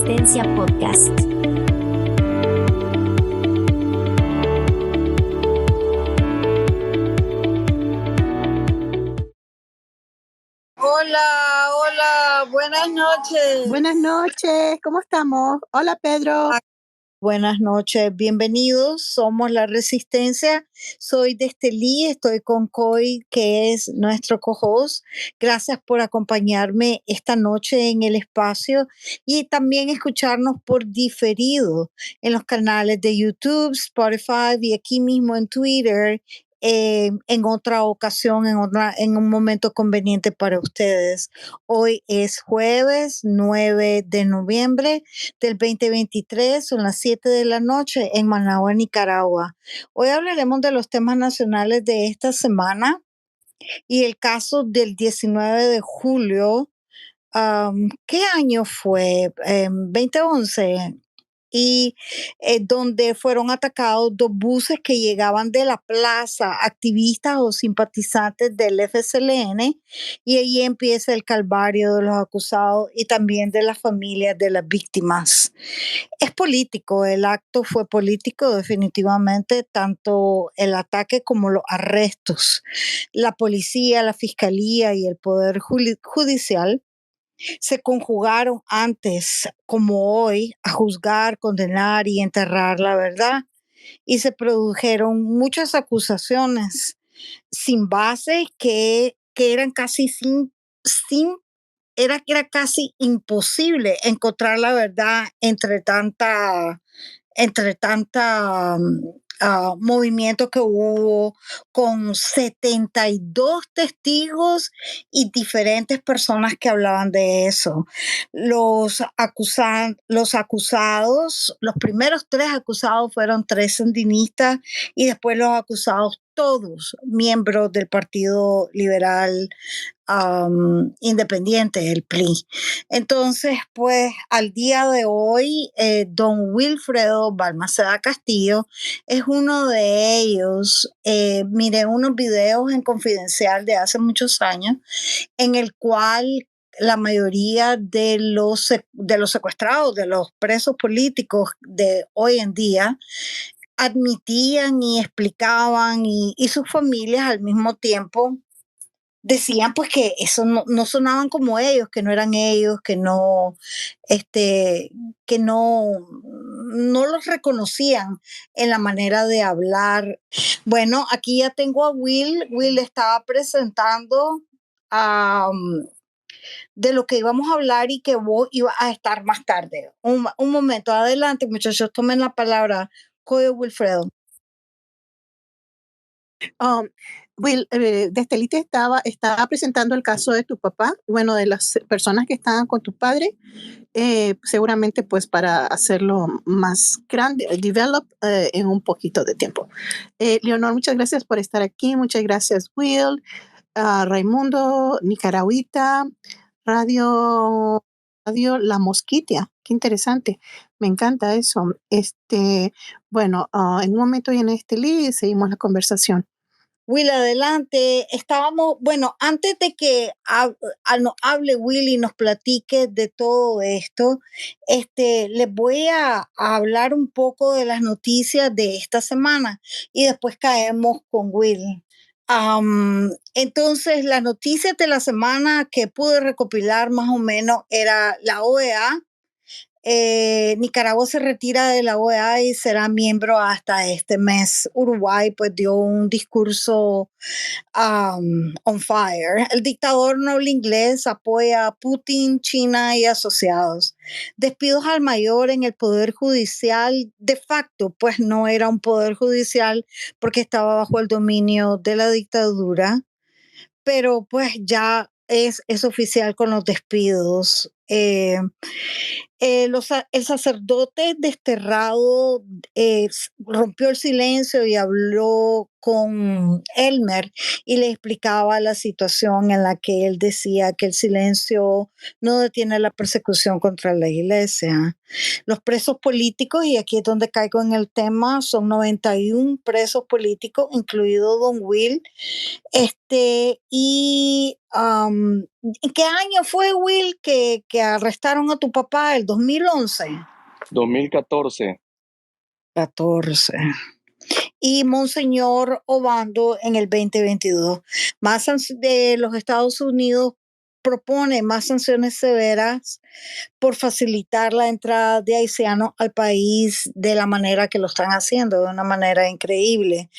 Resistencia Podcast. Hola, hola, buenas noches. Buenas noches, ¿cómo estamos? Hola, Pedro. Buenas noches, bienvenidos, somos La Resistencia, soy de Estelí, estoy con Coy, que es nuestro co-host. Gracias por acompañarme esta noche en el espacio y también escucharnos por diferido en los canales de YouTube, Spotify y aquí mismo en Twitter. En otra ocasión, en un momento conveniente para ustedes. Hoy es jueves 9 de noviembre del 2023, son las 7 de la noche en Managua, Nicaragua. Hoy hablaremos de los temas nacionales de esta semana y el caso del 19 de julio. ¿Qué año fue? 2011. Y donde fueron atacados dos buses que llegaban de la plaza, activistas o simpatizantes del FSLN, y ahí empieza el calvario de los acusados y también de las familias de las víctimas. Es político, el acto fue político definitivamente, tanto el ataque como los arrestos. La policía, la fiscalía y el poder judicial se conjugaron antes, como hoy, a juzgar, condenar y enterrar la verdad. Y se produjeron muchas acusaciones sin base que eran casi era casi imposible encontrar la verdad entre tanta movimiento que hubo con 72 testigos y diferentes personas que hablaban de eso. Los acusados, los primeros 3 acusados fueron 3 sandinistas y después los acusados todos miembros del Partido Liberal Independiente, el PLI. Entonces, pues al día de hoy, don Wilfredo Balmaceda Castillo es uno de ellos. Miré unos videos en Confidencial de hace muchos años en el cual la mayoría de los secuestrados, de los presos políticos de hoy en día, admitían y explicaban y sus familias al mismo tiempo decían pues que eso no sonaban como ellos, que no eran ellos, que no los reconocían en la manera de hablar. Bueno, aquí ya tengo a Will. Will estaba presentando de lo que íbamos a hablar y que vos ibas a estar más tarde. Un momento, adelante muchachos, tomen la palabra. Coyo Wilfredo. Will, de Estelite estaba presentando el caso de tu papá, bueno, de las personas que estaban con tu padre, seguramente pues para hacerlo más grande, develop en un poquito de tiempo. Leonor, muchas gracias por estar aquí, muchas gracias Will, Raimundo, Nicaragüita, Radio La Mosquitia, qué interesante, me encanta eso. Bueno, en un momento y en Estelí seguimos la conversación. Will, adelante. Bueno, antes de que nos hable Will y nos platique de todo esto, les voy a hablar un poco de las noticias de esta semana y después caemos con Will. Entonces, las noticias de la semana que pude recopilar más o menos era la OEA. Nicaragua se retira de la OEA y será miembro hasta este mes. Uruguay pues dio un discurso on fire. El dictador noble inglés apoya a Putin, China y asociados. Despidos al mayor en el poder judicial. De facto pues no era un poder judicial porque estaba bajo el dominio de la dictadura, pero pues ya es oficial con los despidos. El sacerdote desterrado rompió el silencio y habló con Elmer y le explicaba la situación en la que él decía que el silencio no detiene la persecución contra la iglesia. Los presos políticos, y aquí es donde caigo en el tema, son 91 presos políticos, incluido don Will, y ¿En qué año fue, Will, que arrestaron a tu papá? ¿El 2011? 2014. 14. Y Monseñor Obando en el 2022. De los Estados Unidos propone más sanciones severas por facilitar la entrada de haitianos al país de la manera que lo están haciendo, de una manera increíble.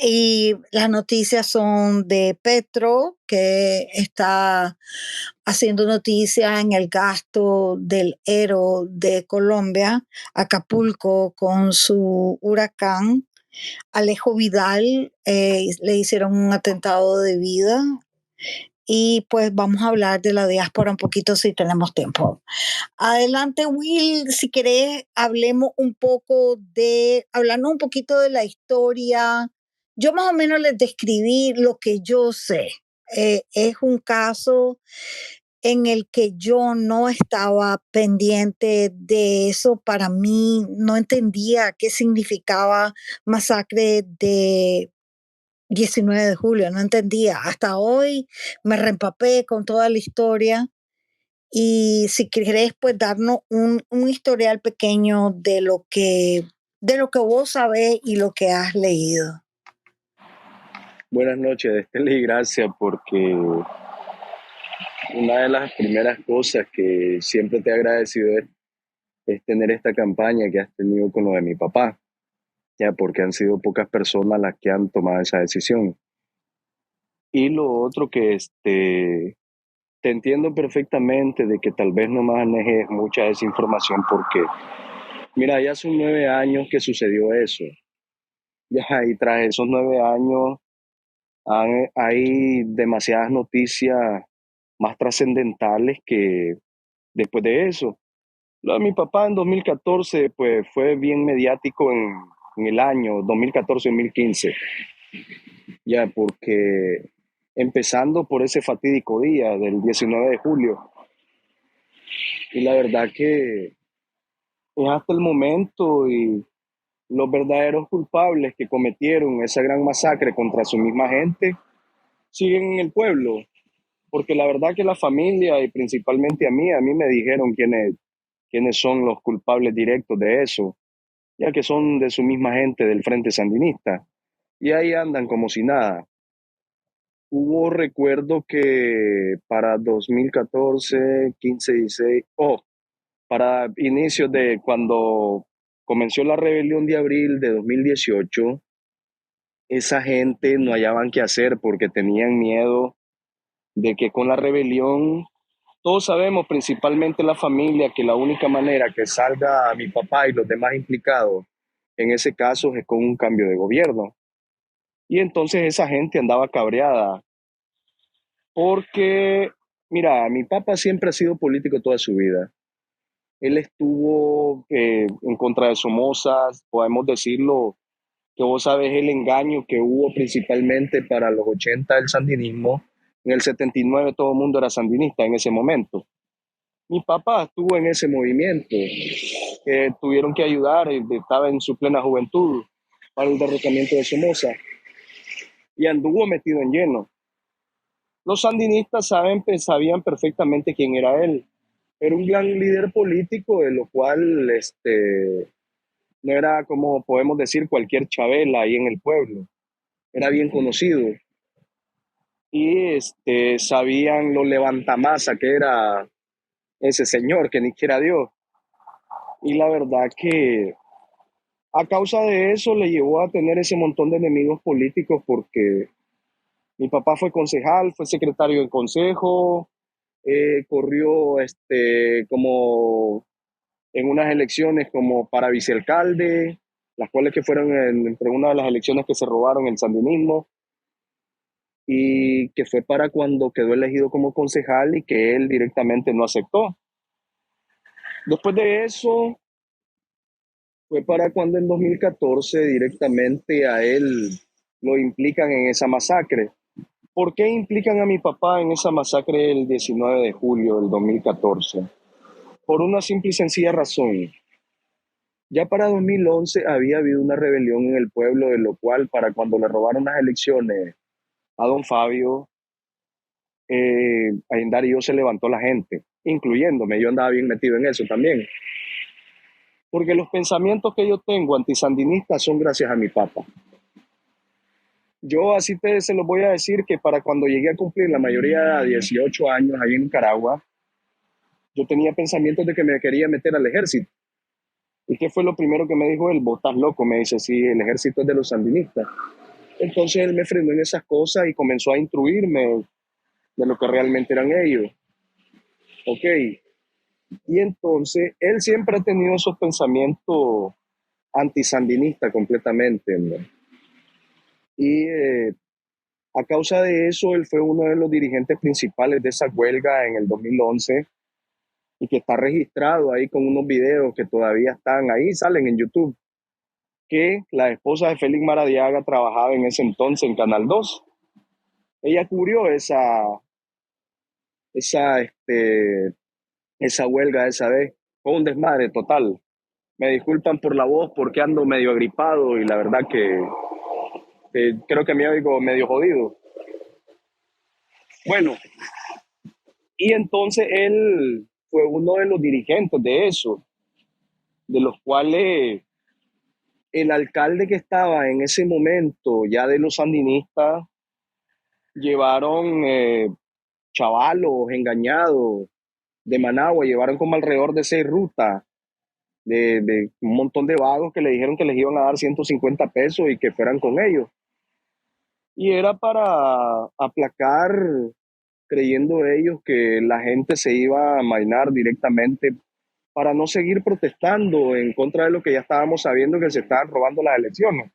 Y las noticias son de Petro, que está haciendo noticia en el gasto del Ero de Colombia, Acapulco con su huracán. Alejo Vidal le hicieron un atentado de vida. Y pues vamos a hablar de la diáspora un poquito si tenemos tiempo. Adelante, Will, si querés, hablando un poquito de la historia. Yo más o menos les describí lo que yo sé. Es un caso en el que yo no estaba pendiente de eso. Para mí no entendía qué significaba masacre de 19 de julio, no entendía. Hasta hoy me reempapé con toda la historia. Y si querés, pues darnos un historial pequeño de lo que vos sabés y lo que has leído. Buenas noches, Esteli, gracias, porque una de las primeras cosas que siempre te he agradecido es tener esta campaña que has tenido con lo de mi papá, ya porque han sido pocas personas las que han tomado esa decisión. Y lo otro que te entiendo perfectamente de que tal vez no manejes mucha desinformación porque, mira, ya son 9 años que sucedió eso. Ya, y tras esos 9 años hay demasiadas noticias más trascendentales que después de eso. Lo de mi papá en 2014 pues fue bien mediático en el año 2014-2015, ya porque empezando por ese fatídico día del 19 de julio, y la verdad que es hasta el momento y los verdaderos culpables que cometieron esa gran masacre contra su misma gente siguen en el pueblo, porque la verdad que la familia y principalmente a mí me dijeron quiénes son los culpables directos de eso, ya que son de su misma gente del Frente Sandinista, y ahí andan como si nada. Hubo, recuerdo que para 2014, 15, 16, para inicios de cuando comenzó la rebelión de abril de 2018, esa gente no hallaban qué hacer porque tenían miedo de que con la rebelión, todos sabemos, principalmente la familia, que la única manera que salga mi papá y los demás implicados en ese caso es con un cambio de gobierno. Y entonces esa gente andaba cabreada porque, mira, mi papá siempre ha sido político toda su vida. Él estuvo en contra de Somoza, podemos decirlo, que vos sabes el engaño que hubo principalmente para los 80 del sandinismo. En el 79 todo el mundo era sandinista en ese momento. Mi papá estuvo en ese movimiento, tuvieron que ayudar, estaba en su plena juventud para el derrocamiento de Somoza y anduvo metido en lleno. Los sandinistas sabían perfectamente quién era él. Era un gran líder político, de lo cual no era, como podemos decir, cualquier Chabela ahí en el pueblo. Era bien conocido. Y sabían lo levantamasa que era ese señor, que ni siquiera Dios. Y la verdad que a causa de eso le llevó a tener ese montón de enemigos políticos porque mi papá fue concejal, fue secretario del consejo, corrió como en unas elecciones como para vicealcalde, las cuales que fueron entre una de las elecciones que se robaron el sandinismo, y que fue para cuando quedó elegido como concejal y que él directamente no aceptó. Después de eso, fue para cuando en 2014 directamente a él lo implican en esa masacre. ¿Por qué implican a mi papá en esa masacre el 19 de julio del 2014? Por una simple y sencilla razón. Ya para 2011 había habido una rebelión en el pueblo, de lo cual para cuando le robaron las elecciones a don Fabio, ahí en Darío se levantó la gente, incluyéndome. Yo andaba bien metido en eso también. Porque los pensamientos que yo tengo antisandinistas son gracias a mi papá. Yo así se los voy a decir que para cuando llegué a cumplir la mayoría de edad, 18 años, ahí en Nicaragua, yo tenía pensamientos de que me quería meter al ejército. ¿Y qué fue lo primero que me dijo él? Vos estás loco, me dice, sí, el ejército es de los sandinistas. Entonces él me frenó en esas cosas y comenzó a instruirme de lo que realmente eran ellos. Ok. Y entonces él siempre ha tenido esos pensamientos antisandinistas completamente, ¿no? Y a causa de eso, él fue uno de los dirigentes principales de esa huelga en el 2011 y que está registrado ahí con unos videos que todavía están ahí, salen en YouTube, que la esposa de Félix Maradiaga trabajaba en ese entonces en Canal 2. Ella cubrió esa, esa huelga esa vez. Fue un desmadre total. Me disculpan por la voz porque ando medio agripado y la verdad que creo que me oigo medio jodido. Bueno, y entonces él fue uno de los dirigentes de eso, de los cuales el alcalde que estaba en ese momento ya de los sandinistas llevaron chavalos engañados de Managua, llevaron como alrededor de 6 rutas de un montón de vagos que le dijeron que les iban a dar 150 pesos y que fueran con ellos. Y era para aplacar, creyendo ellos que la gente se iba a amainar directamente para no seguir protestando en contra de lo que ya estábamos sabiendo que se estaban robando las elecciones.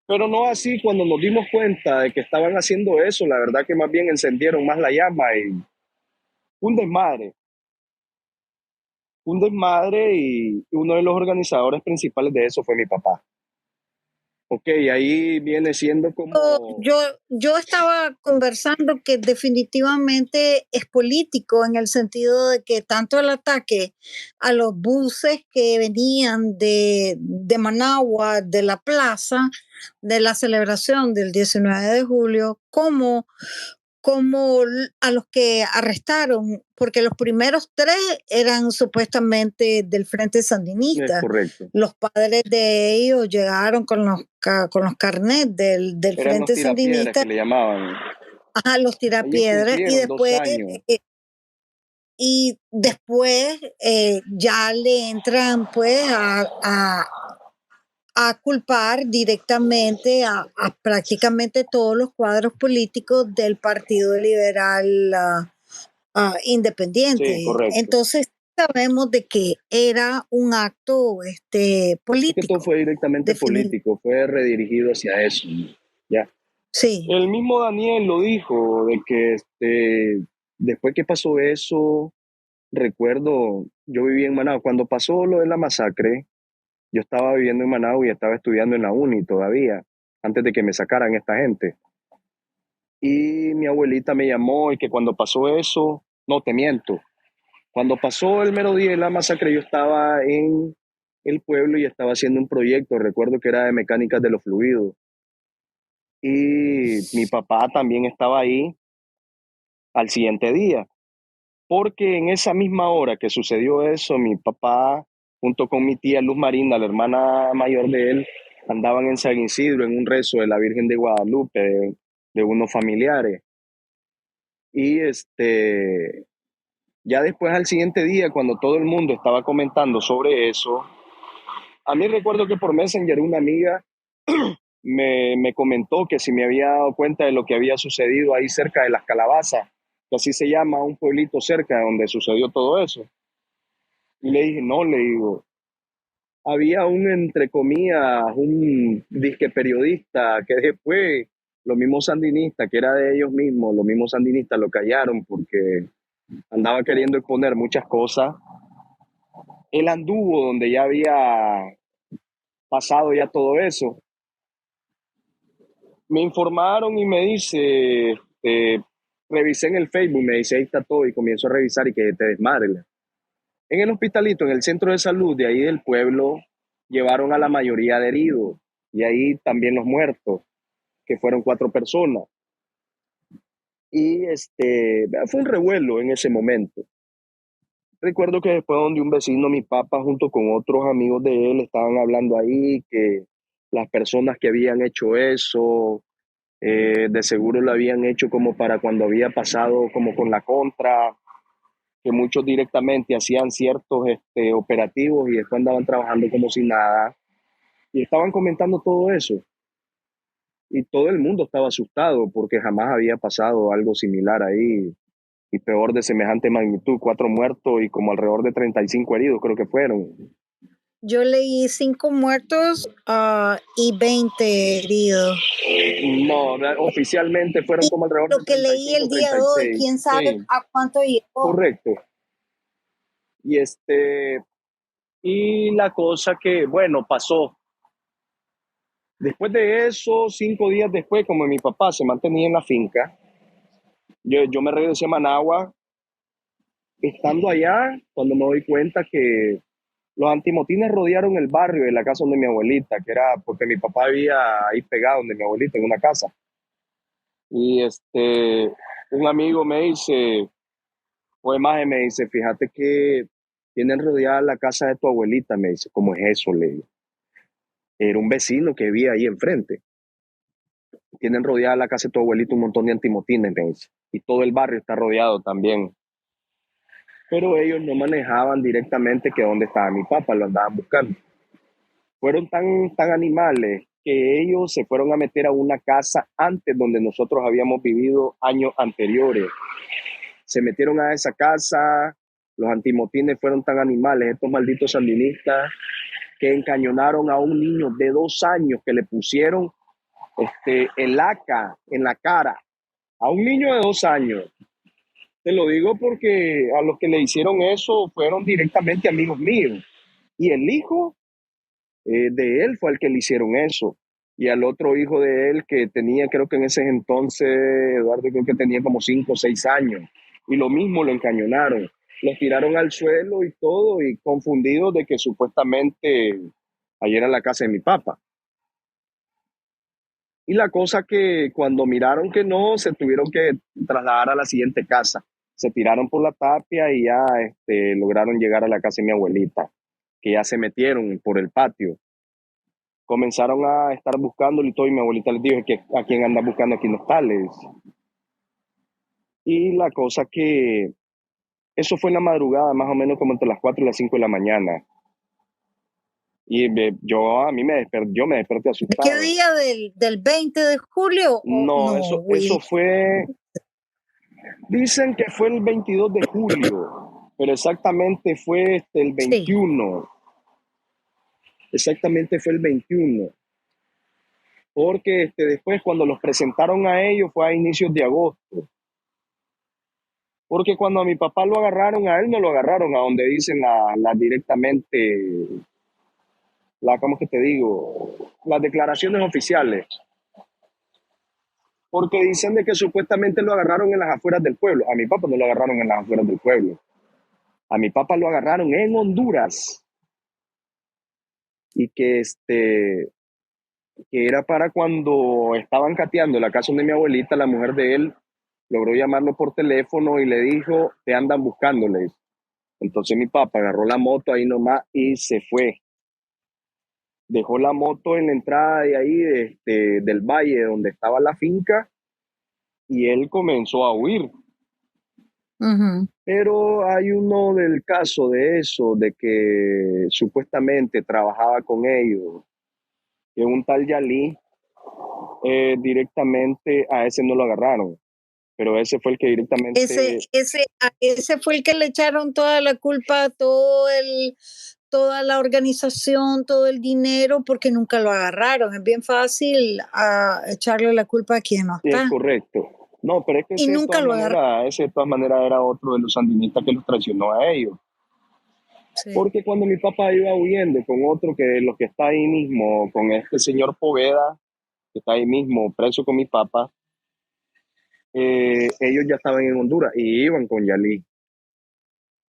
Pero no así cuando nos dimos cuenta de que estaban haciendo eso, la verdad que más bien encendieron más la llama y un desmadre. Un desmadre y uno de los organizadores principales de eso fue mi papá. Ok, ahí viene siendo como... Yo estaba conversando que definitivamente es político en el sentido de que tanto el ataque a los buses que venían de Managua, de la plaza, de la celebración del 19 de julio, como a los que arrestaron, porque los primeros 3 eran supuestamente del Frente Es Sandinista. correcto. Los padres de ellos llegaron con los carnets del Eran los Frente tirapiedras Sandinista, que le llamaban. a los Ellos tirapiedras, cumplieron 2 años. y después ya le entran pues a culpar directamente a prácticamente todos los cuadros políticos del Partido Liberal Independiente. Sí, correcto. Entonces sabemos de que era un acto Es que todo político. fue directamente político, fue redirigido hacia eso, ¿no? Ya. Sí. El mismo Daniel lo dijo, de que después que pasó eso, recuerdo, yo viví en Managua, cuando pasó lo de la masacre, yo estaba viviendo en Managua y estaba estudiando en la uni todavía, antes de que me sacaran esta gente. Y mi abuelita me llamó y que cuando pasó eso, no te miento, cuando pasó el mero día de la masacre yo estaba en el pueblo y estaba haciendo un proyecto, recuerdo que era de mecánicas de los fluidos. Y mi papá también estaba ahí al siguiente día, porque en esa misma hora que sucedió eso, mi papá, junto con mi tía Luz Marina, la hermana mayor de él, andaban en San Isidro en un rezo de la Virgen de Guadalupe, de unos familiares. Y ya después al siguiente día, cuando todo el mundo estaba comentando sobre eso, a mí recuerdo que por Messenger una amiga me comentó que si me había dado cuenta de lo que había sucedido ahí cerca de Las Calabazas, que así se llama un pueblito cerca de donde sucedió todo eso. Y le dije, no, le digo, había entre comillas, un disque periodista que después los mismos sandinistas, que era de ellos mismos, los mismos sandinistas lo callaron porque andaba queriendo exponer muchas cosas. Él anduvo donde ya había pasado ya todo eso. Me informaron y me dice, revisé en el Facebook, me dice, ahí está todo, y comienzo a revisar y que te desmadre. En el hospitalito, en el centro de salud de ahí del pueblo, llevaron a la mayoría de heridos y ahí también los muertos, que fueron 4 personas. Y fue un revuelo en ese momento. Recuerdo que después donde un vecino, mi papá, junto con otros amigos de él, estaban hablando ahí que las personas que habían hecho eso, de seguro lo habían hecho como para cuando había pasado como con la contra, que muchos directamente hacían ciertos operativos y después andaban trabajando como si nada. Y estaban comentando todo eso. Y todo el mundo estaba asustado porque jamás había pasado algo similar ahí y peor de semejante magnitud, 4 muertos y como alrededor de 35 heridos creo que fueron. Yo leí 5 muertos y 20 heridos. No, oficialmente fueron Y como alrededor lo de que leí 35, el día de hoy, 36. quién sabe Sí, a cuánto llegó. correcto. Y y la cosa que, bueno, pasó. Después de eso, 5 días después, como mi papá se mantenía en la finca, yo me regresé a Managua. Estando allá, cuando me doy cuenta que los antimotines rodearon el barrio de la casa donde mi abuelita, que era porque mi papá vivía ahí pegado donde mi abuelita, en una casa. Y un amigo me dice, o imagen me dice, fíjate que tienen rodeada la casa de tu abuelita, me dice, ¿cómo es eso? Le digo. Era un vecino que vivía ahí enfrente. Tienen rodeada la casa de tu abuelita un montón de antimotines, me dice. Y todo el barrio está rodeado también. Pero ellos no manejaban directamente que dónde estaba mi papá, lo andaban buscando. Fueron tan animales que ellos se fueron a meter a una casa antes donde nosotros habíamos vivido años anteriores. Se metieron a esa casa, los antimotines fueron tan animales, estos malditos sandinistas, que encañonaron a un niño de 2 años que le pusieron el AK en la cara, a un niño de 2 años. Te lo digo porque a los que le hicieron eso fueron directamente amigos míos. Y el hijo de él fue al que le hicieron eso. Y al otro hijo de él que tenía, creo que en ese entonces, Eduardo, creo que tenía como 5 o 6 años. Y lo mismo lo encañonaron. Los tiraron al suelo y todo, y confundidos de que supuestamente ayer era la casa de mi papá. Y la cosa que cuando miraron que no, se tuvieron que trasladar a la siguiente casa. Se tiraron por la tapia y ya lograron llegar a la casa de mi abuelita, que ya se metieron por el patio. Comenzaron a estar buscándolo y todo, y mi abuelita les dijo que a quién anda buscando aquí no está, les. Y la cosa que eso fue en la madrugada, más o menos como entre las 4 y las 5 de la mañana. Y yo me desperté ¿De qué asustado. día del 20 de julio? No, No, eso Will. dicen que fue el 22 de julio, pero exactamente fue el Sí. 21. Exactamente fue el 21. Porque después cuando los presentaron a ellos fue a inicios de agosto. Porque cuando a mi papá lo agarraron, a él no lo agarraron a donde dicen directamente, ¿cómo que te digo? Las declaraciones oficiales. Porque dicen de que supuestamente lo agarraron en las afueras del pueblo. A mi papá no lo agarraron en las afueras del pueblo. A mi papá lo agarraron en Honduras. Y que era para cuando estaban cateando la casa de mi abuelita, la mujer de él logró llamarlo por teléfono y le dijo, te andan buscándoles. Entonces mi papá agarró la moto ahí nomás y se fue. Dejó la moto en la entrada de ahí, del valle donde estaba la finca, y él comenzó a huir. Ujú. Pero hay uno del caso de eso, de que supuestamente trabajaba con ellos, que un tal Yalí, directamente a ese no lo agarraron, pero ese fue el que directamente, A ese fue el que le echaron toda la culpa, toda la organización, todo el dinero, porque nunca lo agarraron. Es bien fácil echarle la culpa a quien no es está. correcto. No, pero es que Y nunca lo agarraron. ese de todas maneras era otro de los sandinistas que los traicionó a ellos. Sí. Porque cuando mi papá iba huyendo con otro que lo que está ahí mismo, con este señor Poveda, que está ahí mismo preso con mi papá, ellos ya estaban en Honduras y iban con Yalí.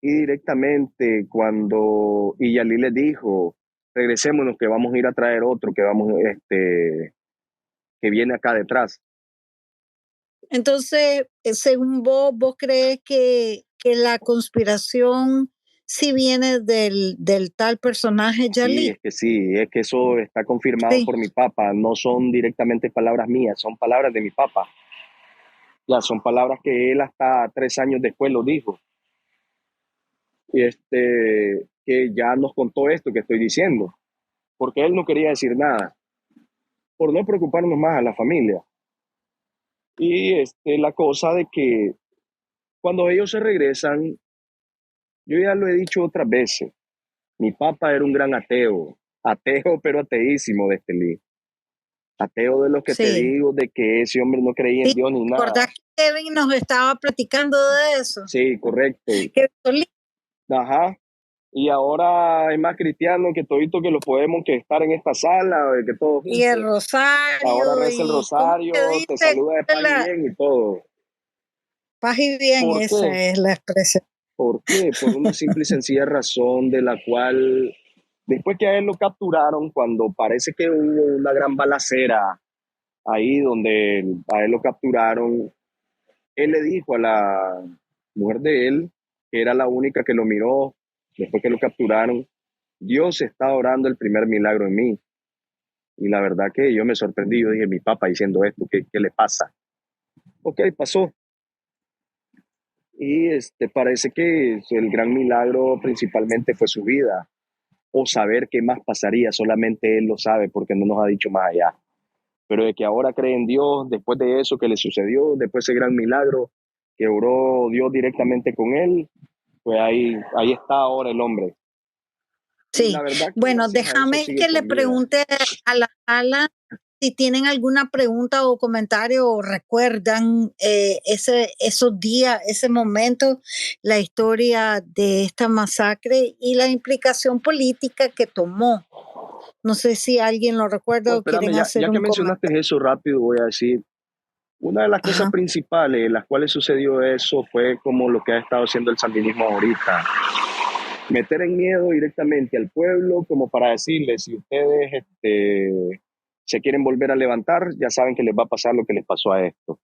Y directamente y Yalí les dijo, regresémonos que vamos a ir a traer otro que vamos, que viene acá detrás. Entonces, según vos crees que la conspiración sí viene del tal personaje Yali. Sí, es que eso está confirmado Sí, por mi papá, no son directamente palabras mías, son palabras de mi papá. Ya son palabras que él hasta 3 años después lo dijo. Y que ya nos contó esto que estoy diciendo, porque él no quería decir nada, por no preocuparnos más a la familia. Y la cosa de que cuando ellos se regresan, yo ya lo he dicho otras veces, mi papá era un gran ateo, ateo pero ateísimo de Estelí. Ateo de los que te sí. digo, de que ese hombre no creía en Sí, Dios ni ¿recordás nada. que Kevin nos estaba platicando de eso? Sí, correcto. Que solía Ajá. Y ahora es más cristiano que todito que lo podemos que estar en esta sala, que todos y el juntos. Ahora rosario reza el y cómo rosario, se te dice saluda de paz y la bien y todo. paz y bien, ¿Por esa qué? es la expresión. ¿Por qué? Por una simple y sencilla razón de la cual, después que a él lo capturaron, cuando parece que hubo una gran balacera ahí donde a él lo capturaron, él le dijo a la mujer de él, que era la única que lo miró después que lo capturaron, Dios está orando el primer milagro en mí. Y la verdad que yo me sorprendí, yo dije, mi papá diciendo esto, ¿qué le pasa? Ok, pasó. Y parece que el gran milagro principalmente fue su vida, o saber qué más pasaría, solamente él lo sabe porque no nos ha dicho más allá. Pero de que ahora cree en Dios, después de eso que le sucedió, después de ese gran milagro que oró Dios directamente con él, pues ahí está ahora el hombre. Y la Sí, verdad que bueno, gracias a eso déjame sigue que le con vida. pregunte a la sala si tienen alguna pregunta o comentario o recuerdan esos días, ese momento, la historia de esta masacre y la implicación política que tomó. No sé si alguien lo recuerda Pues o quieren espérame, ya hacer que un comentario. mencionaste eso rápido, voy a decir, una de las cosas Ajá. principales en las cuales sucedió eso fue como lo que ha estado haciendo el sandinismo ahorita. Meter en miedo directamente al pueblo como para decirles, si ustedes se quieren volver a levantar, ya saben que les va a pasar lo que les pasó a esto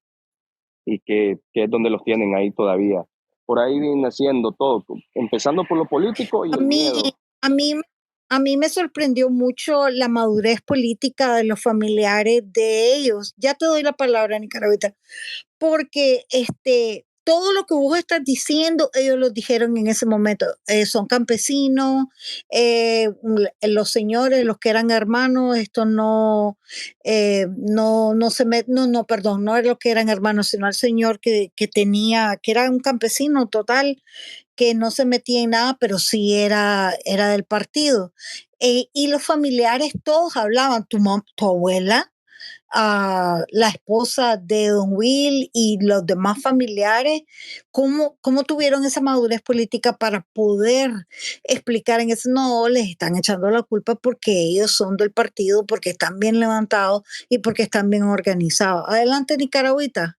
y que es donde los tienen ahí todavía. Por ahí viene haciendo todo, empezando por lo político y A el mí, miedo. a mí, a mí me sorprendió mucho la madurez política de los familiares de ellos. Ya te doy la palabra, Nicaragüita, porque todo lo que vos estás diciendo, ellos lo dijeron en ese momento. Son campesinos, los señores, los que eran hermanos, esto no se met, no, perdón, no era los que eran hermanos, sino el señor que tenía, que era un campesino total, que no se metía en nada, pero sí era del partido. Y los familiares todos hablaban, tu abuela, la esposa de Don Will y los demás familiares, ¿cómo tuvieron esa madurez política para poder explicar en eso? No, les están echando la culpa porque ellos son del partido, porque están bien levantados y porque están bien organizados. Adelante, Nicaragüita,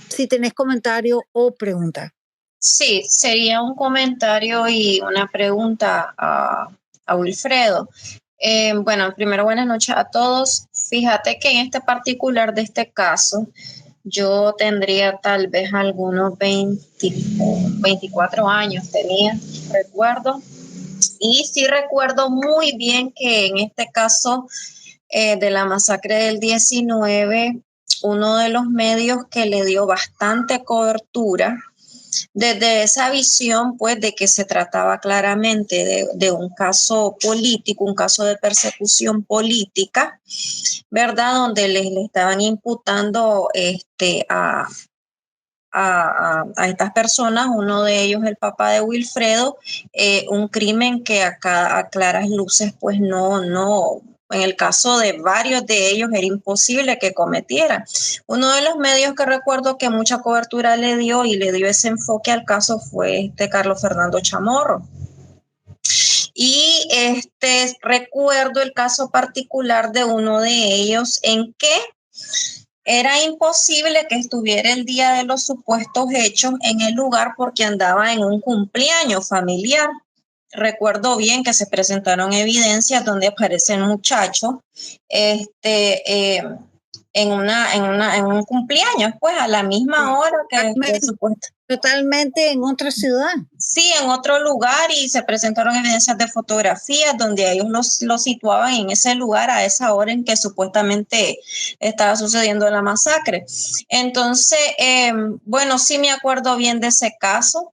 si tenés comentario o pregunta. Sí, sería un comentario y una pregunta a Wilfredo. Bueno, primero buenas noches a todos. Fíjate que en este particular de este caso, yo tendría tal vez algunos 24 años, tenía, recuerdo. Y sí recuerdo muy bien que en este caso de la masacre del 19, uno de los medios que le dio bastante cobertura desde esa visión, pues, de que se trataba claramente de un caso político, un caso de persecución política, ¿verdad? Donde le estaban imputando a estas personas, uno de ellos el papá de Wilfredo, un crimen que a claras luces, pues no, en el caso de varios de ellos era imposible que cometieran. Uno de los medios que recuerdo que mucha cobertura le dio y le dio ese enfoque al caso fue Carlos Fernando Chamorro. Y recuerdo el caso particular de uno de ellos en que era imposible que estuviera el día de los supuestos hechos en el lugar porque andaba en un cumpleaños familiar. Recuerdo bien que se presentaron evidencias donde aparece el muchacho en un cumpleaños, pues a la misma hora que supuestamente. Totalmente en otra ciudad. Sí, en otro lugar, y se presentaron evidencias de fotografías donde ellos lo situaban en ese lugar a esa hora en que supuestamente estaba sucediendo la masacre. Entonces, bueno, sí me acuerdo bien de ese caso,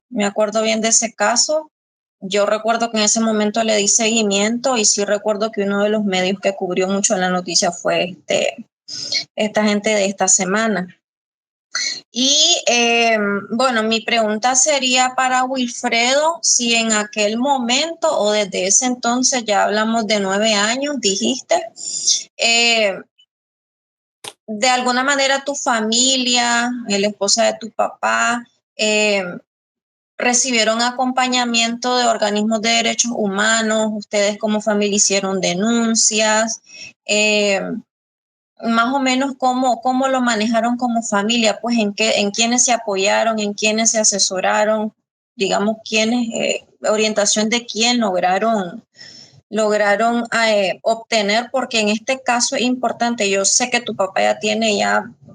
Yo recuerdo que en ese momento le di seguimiento y sí recuerdo que uno de los medios que cubrió mucho en la noticia fue esta gente de esta semana. Y bueno, mi pregunta sería para Wilfredo, si en aquel momento o desde ese entonces, ya hablamos de 9 años, dijiste, de alguna manera tu familia, la esposa de tu papá, recibieron acompañamiento de organismos de derechos humanos, ustedes como familia hicieron denuncias, más o menos cómo lo manejaron como familia, pues en quiénes se apoyaron, en quiénes se asesoraron, digamos, orientación de quién lograron obtener, porque en este caso es importante. Yo sé que tu papá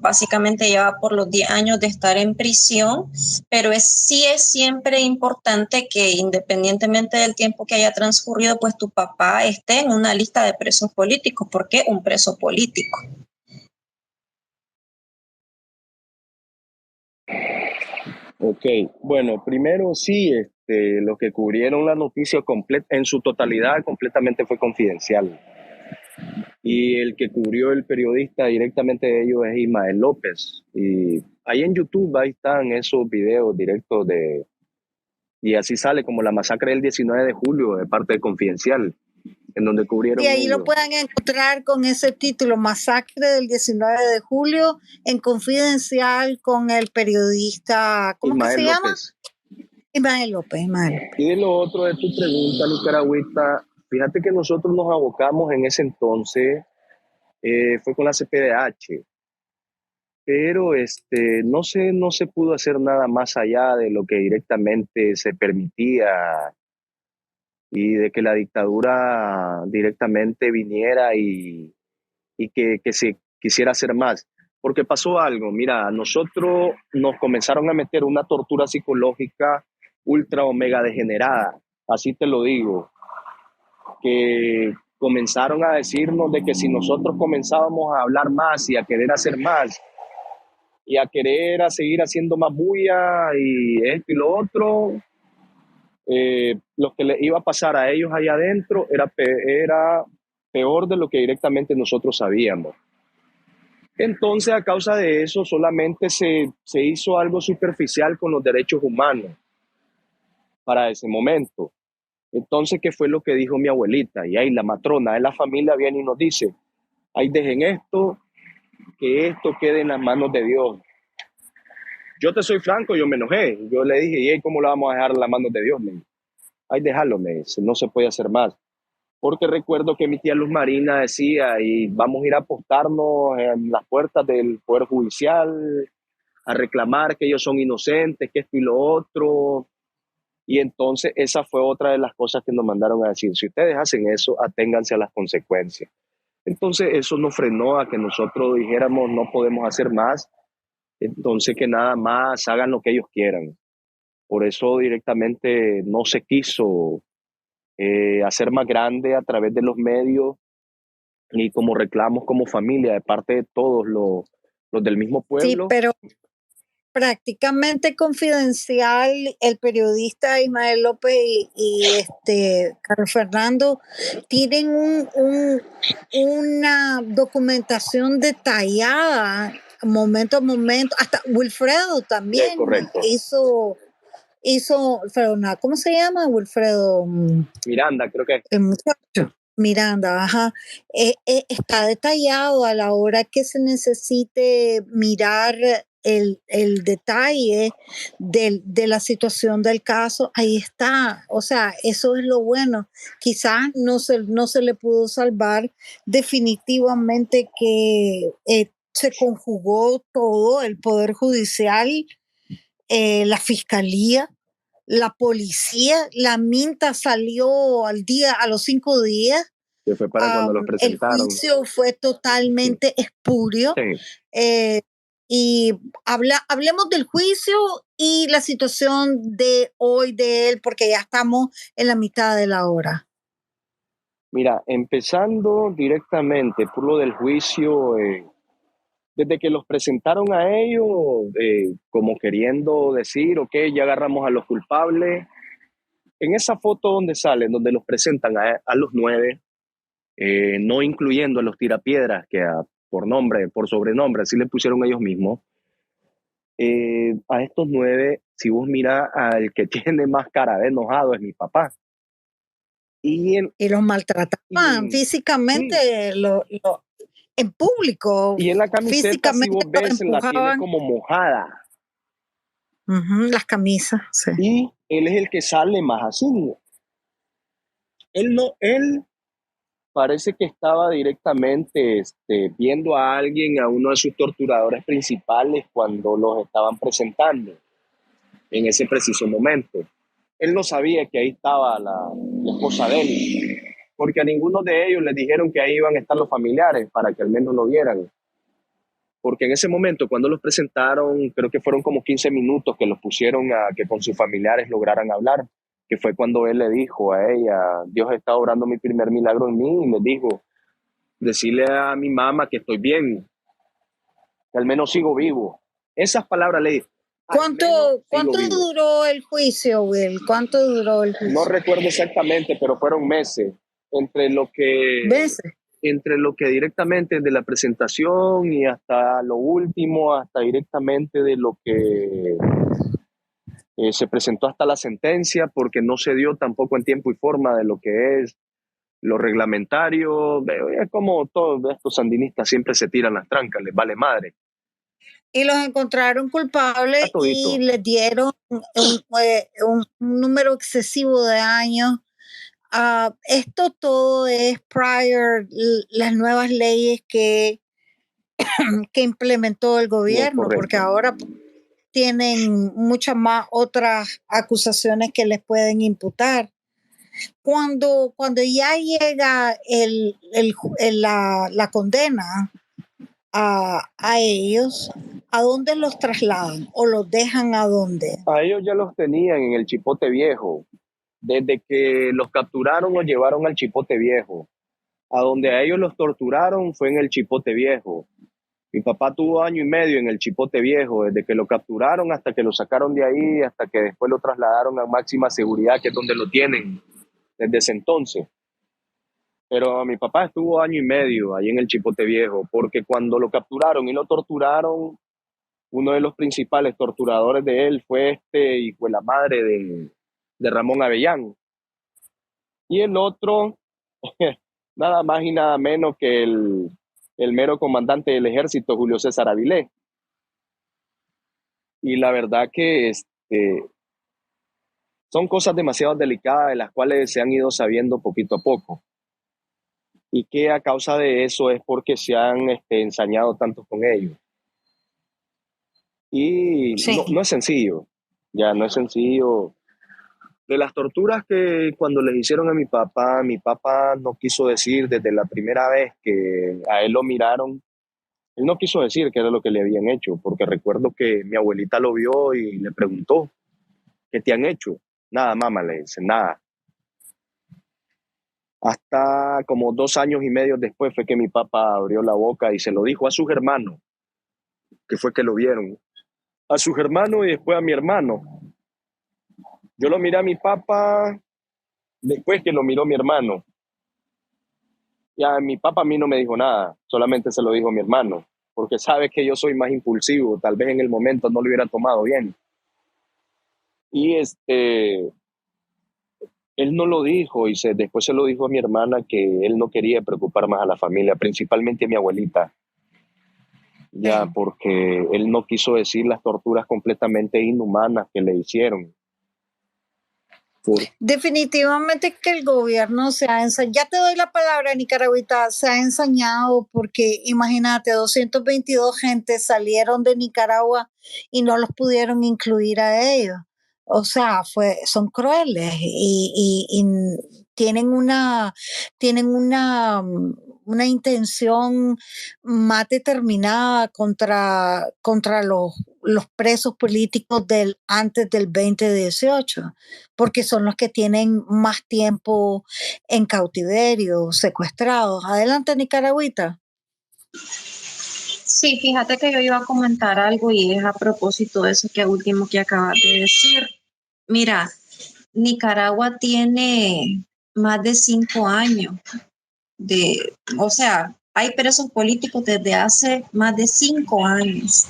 básicamente ya va por los 10 años de estar en prisión, pero sí es siempre importante que independientemente del tiempo que haya transcurrido, pues tu papá esté en una lista de presos políticos, porque un preso político. Ok, bueno, primero sí, lo que cubrieron la noticia en su totalidad completamente fue confidencial. Y el que cubrió el periodista directamente de ellos es Ismael López. Y ahí en YouTube, ahí están esos videos directos y así sale como la masacre del 19 de julio de parte de Confidencial, en donde cubrieron Y ahí ellos. lo pueden encontrar con ese título, Masacre del 19 de julio, en Confidencial, con el periodista, ¿cómo Ismael que se llama? López. Ismael López. Y de lo otro de tu pregunta, nicaragüita, fíjate que nosotros nos abocamos en ese entonces, fue con la CPDH, pero no se pudo hacer nada más allá de lo que directamente se permitía y de que la dictadura directamente viniera y que se quisiera hacer más. Porque pasó algo, mira, a nosotros nos comenzaron a meter una tortura psicológica ultra omega degenerada, así te lo digo, que comenzaron a decirnos de que si nosotros comenzábamos a hablar más y a querer hacer más y a querer a seguir haciendo más bulla y esto y lo otro, lo que les iba a pasar a ellos allá adentro era peor de lo que directamente nosotros sabíamos. Entonces, a causa de eso, solamente se hizo algo superficial con los derechos humanos para ese momento. Entonces, ¿qué fue lo que dijo mi abuelita? Y ahí la matrona de la familia viene y nos dice, ahí dejen esto, que esto quede en las manos de Dios. Yo te soy franco, yo me enojé. Yo le dije, ¿y cómo lo vamos a dejar en las manos de Dios? Me dice, ahí déjalo, me dice, no se puede hacer más. Porque recuerdo que mi tía Luz Marina decía, y vamos a ir a apostarnos en las puertas del Poder Judicial, a reclamar que ellos son inocentes, que esto y lo otro. Y entonces esa fue otra de las cosas que nos mandaron a decir, si ustedes hacen eso, aténganse a las consecuencias. Entonces eso nos frenó a que nosotros dijéramos, no podemos hacer más, entonces que nada más hagan lo que ellos quieran. Por eso directamente no se quiso hacer más grande a través de los medios y como reclamos como familia de parte de todos los del mismo pueblo. Sí, pero prácticamente Confidencial, el periodista Ismael López y Carlos Fernando tienen una documentación detallada, momento a momento. Hasta Wilfredo también hizo, ¿cómo se llama? Wilfredo Miranda, creo que. El muchacho. Miranda, ajá. Está detallado a la hora que se necesite mirar el detalle de la situación del caso, ahí está. O sea, eso es lo bueno. Quizás no se le pudo salvar definitivamente que se conjugó todo, el Poder Judicial, la Fiscalía, la policía, la Minta salió a los 5 días que fue para cuando los El presentaron. juicio fue totalmente espurio. Sí. Y hablemos del juicio y la situación de hoy de él, porque ya estamos en la mitad de la hora. Mira, empezando directamente por lo del juicio, desde que los presentaron a ellos, como queriendo decir, ok, ya agarramos a los culpables. En esa foto donde salen, donde los presentan a los 9, no incluyendo a los tirapiedras, que por nombre, por sobrenombre, así le pusieron ellos mismos. A estos 9, si vos mirás, al que tiene más cara de enojado es mi papá. Y los maltrataban físicamente, sí. en público. Y en la camiseta, si vos ves, la tiene como mojada. Las camisas, sí. Y él es el que sale más así. Él parece que estaba directamente viendo a alguien, a uno de sus torturadores principales, cuando los estaban presentando en ese preciso momento. Él no sabía que ahí estaba la esposa de él, porque a ninguno de ellos les dijeron que ahí iban a estar los familiares para que al menos lo vieran. Porque en ese momento, cuando los presentaron, creo que fueron como 15 minutos que los pusieron a que con sus familiares lograran hablar, que fue cuando él le dijo a ella, Dios está obrando mi primer milagro en mí, y le dijo, decirle a mi mamá que estoy bien, que al menos sigo vivo. Esas palabras le dijo. ¿Cuánto duró el juicio, Will? ¿Cuánto duró el juicio? No recuerdo exactamente, pero fueron meses. Entre lo que directamente de la presentación y hasta lo último, hasta directamente de lo que se presentó hasta la sentencia, porque no se dio tampoco en tiempo y forma de lo que es lo reglamentario. Es como todos estos sandinistas siempre se tiran las trancas, les vale madre. Y los encontraron culpables y les dieron un número excesivo de años. Esto todo es prior las nuevas leyes que implementó el gobierno, porque ahora tienen muchas más otras acusaciones que les pueden imputar. Cuando ya llega la condena a ellos, ¿a dónde los trasladan o los dejan a dónde? A ellos ya los tenían en el Chipote Viejo. Desde que los capturaron, los llevaron al Chipote Viejo. A donde a ellos los torturaron fue en el Chipote Viejo. Mi papá tuvo 1 año y medio en el Chipote Viejo, desde que lo capturaron hasta que lo sacaron de ahí, hasta que después lo trasladaron a máxima seguridad, que es donde lo tienen desde ese entonces. Pero mi papá estuvo 1 año y medio ahí en el Chipote Viejo, porque cuando lo capturaron y lo torturaron, uno de los principales torturadores de él fue y fue la madre de Ramón Avellán. Y el otro, nada más y nada menos que el mero comandante del ejército, Julio César Avilés. Y la verdad que son cosas demasiado delicadas de las cuales se han ido sabiendo poquito a poco. Y que a causa de eso es porque se han ensañado tanto con ellos. Y sí. no es sencillo, no es sencillo. De las torturas que cuando les hicieron a mi papá no quiso decir desde la primera vez que a él lo miraron, él no quiso decir qué era lo que le habían hecho, porque recuerdo que mi abuelita lo vio y le preguntó, ¿qué te han hecho? Nada, mamá, le dice, nada. Hasta como 2 años y medio después fue que mi papá abrió la boca y se lo dijo a sus hermanos, que fue que lo vieron, a sus hermanos y después a mi hermano. Yo lo miré a mi papá después que lo miró mi hermano. Ya mi papá a mí no me dijo nada, solamente se lo dijo a mi hermano, porque sabe que yo soy más impulsivo, tal vez en el momento no lo hubiera tomado bien. Y él no lo dijo y después se lo dijo a mi hermana que él no quería preocupar más a la familia, principalmente a mi abuelita. Ya, porque él no quiso decir las torturas completamente inhumanas que le hicieron. Definitivamente que el gobierno se ha ensañado, ya te doy la palabra, nicaragüita, se ha ensañado porque imagínate, 222 gente salieron de Nicaragua y no los pudieron incluir a ellos. O sea, son crueles y tienen una intención más determinada contra los presos políticos antes del 2018, porque son los que tienen más tiempo en cautiverio, secuestrados. Adelante, Nicaragüita. Sí, fíjate que yo iba a comentar algo y es a propósito de eso que último que acabas de decir. Mira, Nicaragua tiene más de 5 años o sea, hay presos políticos desde hace más de 5 años.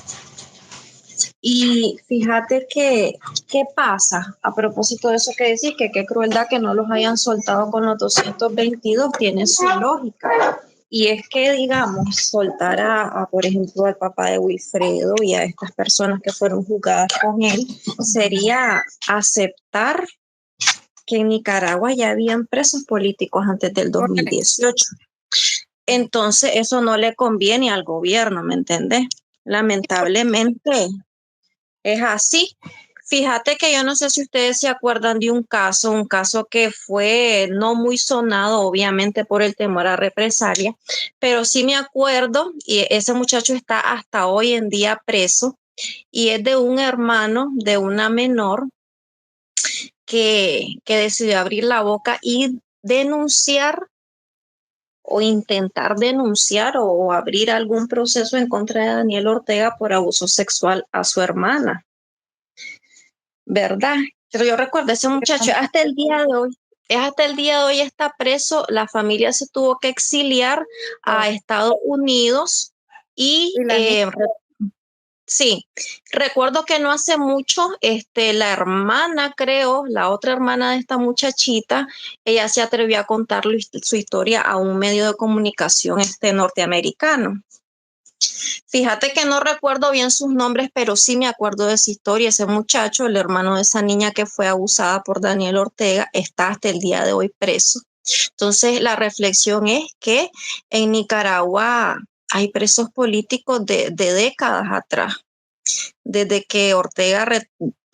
Y fíjate que, ¿qué pasa? A propósito de eso que decís, que qué crueldad que no los hayan soltado con los 222, tiene su lógica. Y es que, digamos, soltar por ejemplo, al papá de Wilfredo y a estas personas que fueron juzgadas con él, sería aceptar que en Nicaragua ya habían presos políticos antes del 2018. Entonces, eso no le conviene al gobierno, ¿me entendés? Lamentablemente es así. Fíjate que yo no sé si ustedes se acuerdan de un caso que fue no muy sonado, obviamente por el temor a represalia, pero sí me acuerdo, y ese muchacho está hasta hoy en día preso, y es de un hermano de una menor que decidió abrir la boca y denunciar o intentar denunciar o abrir algún proceso en contra de Daniel Ortega por abuso sexual a su hermana. ¿Verdad? Pero yo recuerdo ese muchacho hasta el día de hoy está preso. La familia se tuvo que exiliar a Estados Unidos y sí, recuerdo que no hace mucho, la hermana, creo, la otra hermana de esta muchachita, ella se atrevió a contar su historia a un medio de comunicación norteamericano. Fíjate que no recuerdo bien sus nombres, pero sí me acuerdo de esa historia. Ese muchacho, el hermano de esa niña que fue abusada por Daniel Ortega, está hasta el día de hoy preso. Entonces, la reflexión es que en Nicaragua hay presos políticos de décadas atrás. Desde que Ortega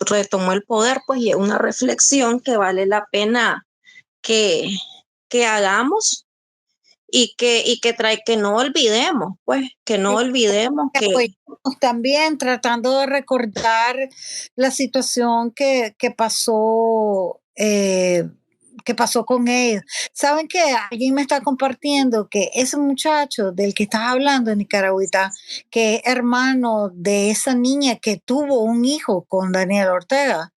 retomó el poder, pues y es una reflexión que vale la pena que hagamos y que no olvidemos, pues, que no olvidemos que también tratando de recordar la situación que pasó con ellos. Saben que alguien me está compartiendo que ese muchacho del que estás hablando en Nicaragüita, que es hermano de esa niña que tuvo un hijo con Daniel Ortega,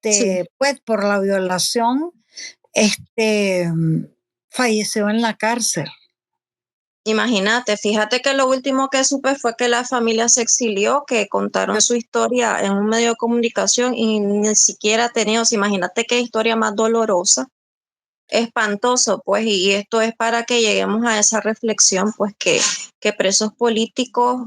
sí. pues por la violación, falleció en la cárcel. Imagínate, fíjate que lo último que supe fue que la familia se exilió, que contaron su historia en un medio de comunicación y ni siquiera teníamos, imagínate qué historia más dolorosa, espantoso, pues, y esto es para que lleguemos a esa reflexión, pues, que presos políticos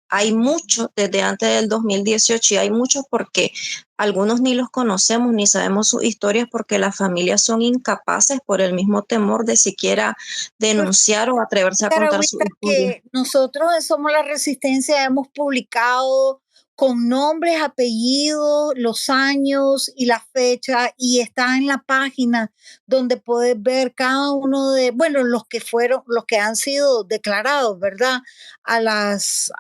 hay muchos desde antes del 2018 y hay muchos porque algunos ni los conocemos ni sabemos sus historias porque las familias son incapaces por el mismo temor de siquiera denunciar o atreverse a contar su historia. Que nosotros en Somos la Resistencia hemos publicado con nombres, apellidos, los años y la fecha, y está en la página donde puedes ver cada uno de, bueno, los que han sido declarados, ¿verdad? A los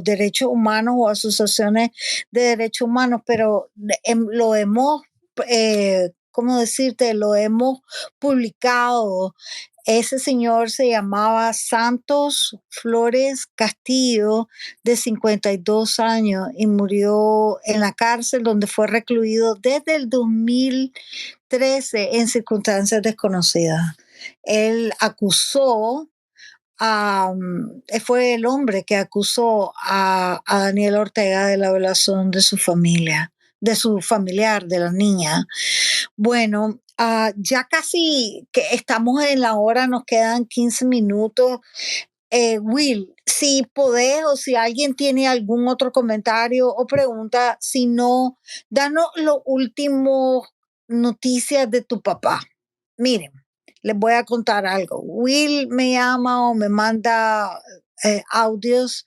derechos humanos o asociaciones de derechos humanos, pero lo hemos, ¿cómo decirte? Lo hemos publicado. Ese señor se llamaba Santos Flores Castillo, de 52 años, y murió en la cárcel donde fue recluido desde el 2013 en circunstancias desconocidas. Él fue el hombre que acusó a Daniel Ortega de la violación de su familia, de su familiar, de la niña. Bueno, ya casi que estamos en la hora, nos quedan 15 minutos. Will, si podés o si alguien tiene algún otro comentario o pregunta, si no, danos lo último noticias de tu papá. Miren, les voy a contar algo. Will me llama o me manda audios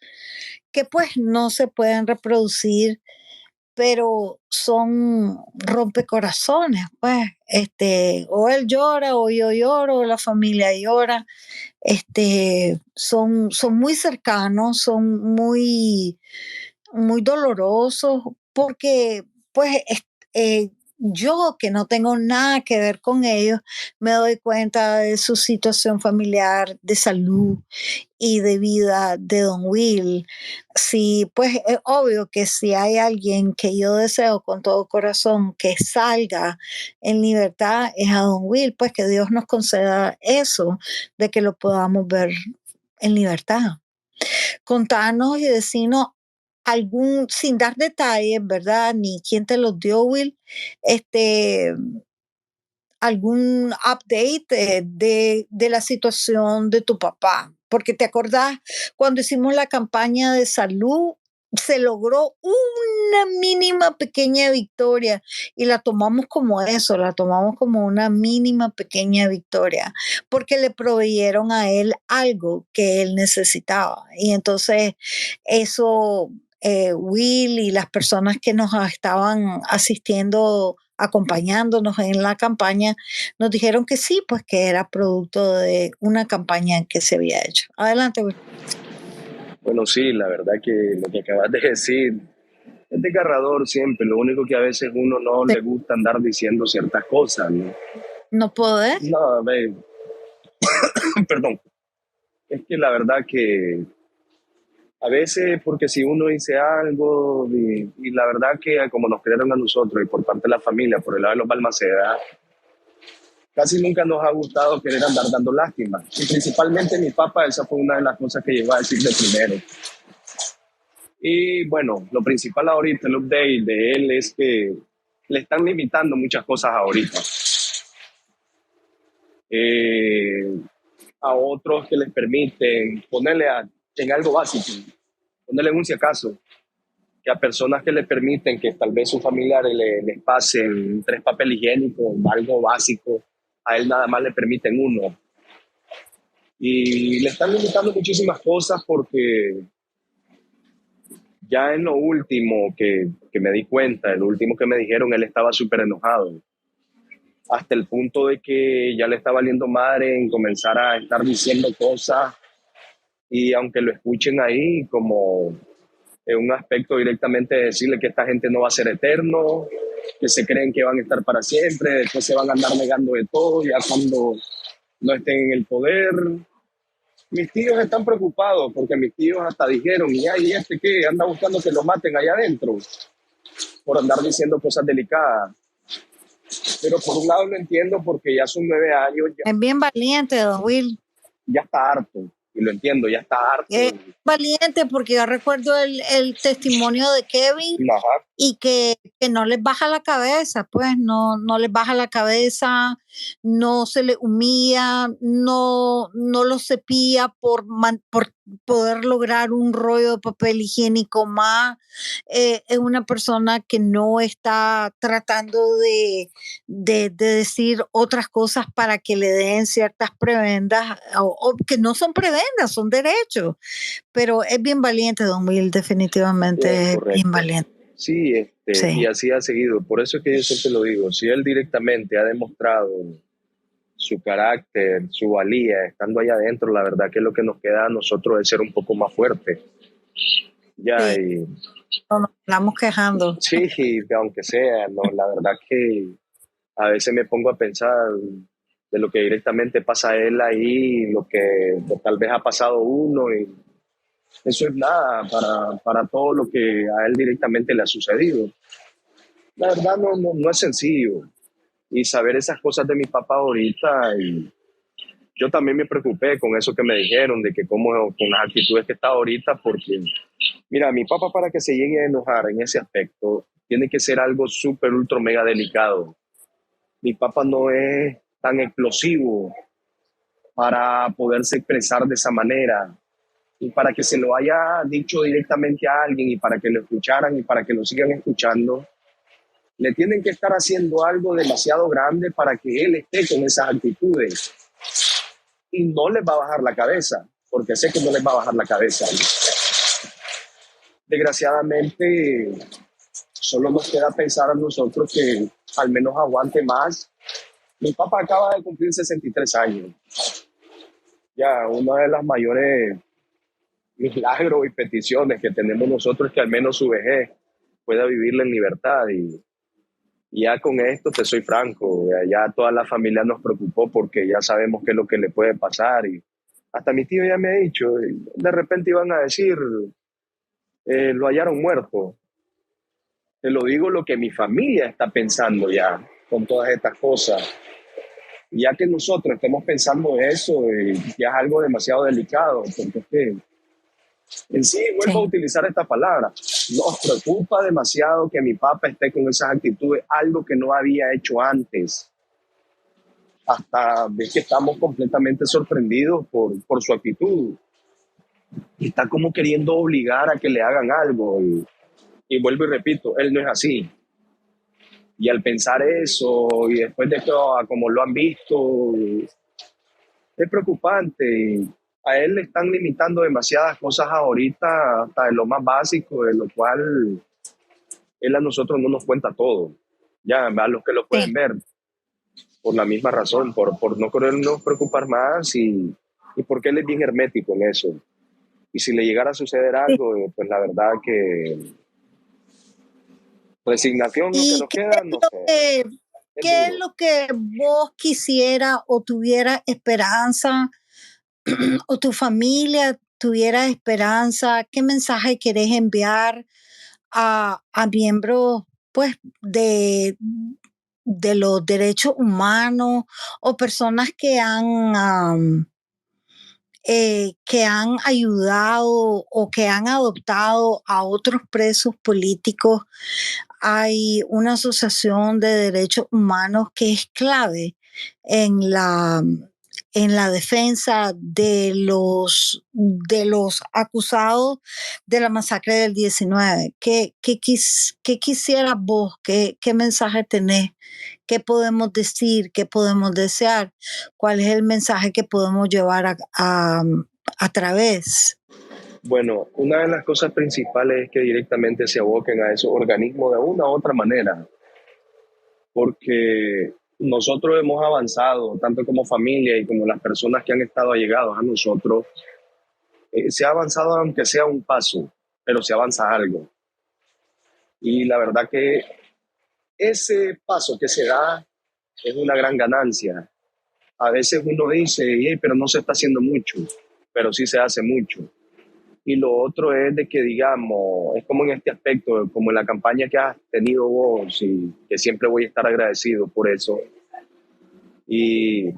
que pues no se pueden reproducir pero son rompecorazones, pues, o él llora, o yo lloro, o la familia llora, son muy cercanos, son muy, muy dolorosos, porque, pues, yo que no tengo nada que ver con ellos, me doy cuenta de su situación familiar, de salud y de vida de Don Will. Sí, pues es obvio que si hay alguien que yo deseo con todo corazón que salga en libertad es a Don Will, pues que Dios nos conceda eso, de que lo podamos ver en libertad. Contanos y decirnos algún, sin dar detalles, ¿verdad? Ni quién te los dio, Will, este, algún update de la situación de tu papá. Porque te acordás, cuando hicimos la campaña de salud, se logró una mínima pequeña victoria y la tomamos como eso, la tomamos como una mínima pequeña victoria, porque le proveyeron a él algo que él necesitaba. Y entonces eso, Will y las personas que nos estaban asistiendo, acompañándonos en la campaña, nos dijeron que sí, pues que era producto de una campaña que se había hecho. Adelante, Will. Bueno, sí, la verdad que lo que acabas de decir es desgarrador siempre. Lo único que a veces uno no le gusta andar diciendo ciertas cosas, ¿no? ¿No poder? No, perdón. Es que la verdad que a veces, porque si uno dice algo, y la verdad que como nos crearon a nosotros y por parte de la familia, por el lado de los Balmaceda, casi nunca nos ha gustado querer andar dando lástima. Y principalmente mi papá, esa fue una de las cosas que llegó a decir de primero. Y bueno, lo principal ahorita, el update de él es que le están limitando muchas cosas ahorita. A otros que les permiten ponerle en algo básico, ponerle un si acaso, que a personas que le permiten que tal vez sus familiares les pasen 3 papel higiénicos, algo básico, a él nada más le permiten 1. Y le están limitando muchísimas cosas porque ya en lo último que me di cuenta, en lo último que me dijeron, él estaba súper enojado. Hasta el punto de que ya le está valiendo madre en comenzar a estar diciendo cosas y aunque lo escuchen ahí como en un aspecto directamente de decirle que esta gente no va a ser eterno, que se creen que van a estar para siempre, después se van a andar negando de todo ya cuando no estén en el poder. Mis tíos están preocupados porque mis tíos hasta dijeron, y que anda buscando que lo maten allá adentro por andar diciendo cosas delicadas. Pero por un lado lo entiendo porque ya son 9 años. Es bien valiente, Don Will. Ya está harto. Y lo entiendo, ya está harto. Es valiente porque yo recuerdo el testimonio de Kevin. Ajá. Y que no les baja la cabeza, pues no les baja la cabeza, no se le humilla, no lo cepilla por poder lograr un rollo de papel higiénico más. Es una persona que no está tratando de decir otras cosas para que le den ciertas prebendas, o que no son prebendas, son derechos. Pero es bien valiente, Don Will, definitivamente es bien valiente. Sí, sí, y así ha seguido. Por eso es que yo siempre lo digo, si él directamente ha demostrado su carácter, su valía, estando allá adentro, la verdad que lo que nos queda a nosotros es ser un poco más fuertes. Ya, sí. Y no nos estamos quejando. Sí, aunque sea, no, la verdad que a veces me pongo a pensar de lo que directamente pasa a él ahí, lo que tal vez ha pasado uno, y eso es nada para todo lo que a él directamente le ha sucedido. La verdad no es sencillo. Y saber esas cosas de mi papá ahorita, y yo también me preocupé con eso que me dijeron, de que cómo con las actitudes que está ahorita, porque mira, mi papá para que se llegue a enojar en ese aspecto, tiene que ser algo súper, ultra, mega delicado. Mi papá no es tan explosivo para poderse expresar de esa manera. Y para que se lo haya dicho directamente a alguien y para que lo escucharan y para que lo sigan escuchando, le tienen que estar haciendo algo demasiado grande para que él esté con esas actitudes. Y no les va a bajar la cabeza, porque sé que no les va a bajar la cabeza. Desgraciadamente, solo nos queda pensar a nosotros que al menos aguante más. Mi papá acaba de cumplir 63 años. Ya, una de las mayores milagros y peticiones que tenemos nosotros es que al menos su vejez pueda vivirla en libertad. Y ya con esto, te soy franco, ya toda la familia nos preocupó porque ya sabemos qué es lo que le puede pasar. Y hasta mi tío ya me ha dicho, de repente iban a decir, lo hallaron muerto. Te lo digo lo que mi familia está pensando ya con todas estas cosas. Ya que nosotros estemos pensando eso, ya es algo demasiado delicado, porque es que en sí, vuelvo a utilizar esta palabra, nos preocupa demasiado que mi papá esté con esas actitudes, algo que no había hecho antes. Hasta ves que estamos completamente sorprendidos por su actitud. Y está como queriendo obligar a que le hagan algo. Y vuelvo y repito, él no es así. Y al pensar eso, y después de todo, como lo han visto, es preocupante. A él le están limitando demasiadas cosas ahorita, hasta de lo más básico, de lo cual él a nosotros no nos cuenta todo. Ya, a los que lo pueden ver, por la misma razón, por no querernos preocupar más y porque él es bien hermético en eso. Y si le llegara a suceder algo, pues la verdad que resignación lo que nos queda, no sé. ¿Qué es lo que vos quisiera o tuviera esperanza o tu familia tuviera esperanza? ¿Qué mensaje querés enviar a miembros pues de los derechos humanos o personas que han ayudado o que han adoptado a otros presos políticos? Hay una asociación de derechos humanos que es clave en la defensa de los acusados de la masacre del 19. ¿Qué quisieras vos? ¿Qué mensaje tenés? ¿Qué podemos decir? ¿Qué podemos desear? ¿Cuál es el mensaje que podemos llevar a través? Bueno, una de las cosas principales es que directamente se aboquen a esos organismos de una u otra manera, porque nosotros hemos avanzado, tanto como familia y como las personas que han estado allegados a nosotros, se ha avanzado aunque sea un paso, pero se avanza algo. Y la verdad que ese paso que se da es una gran ganancia. A veces uno dice, hey, pero no se está haciendo mucho, pero sí se hace mucho. Y lo otro es de que, digamos, es como en este aspecto, como en la campaña que has tenido vos, y que siempre voy a estar agradecido por eso. Y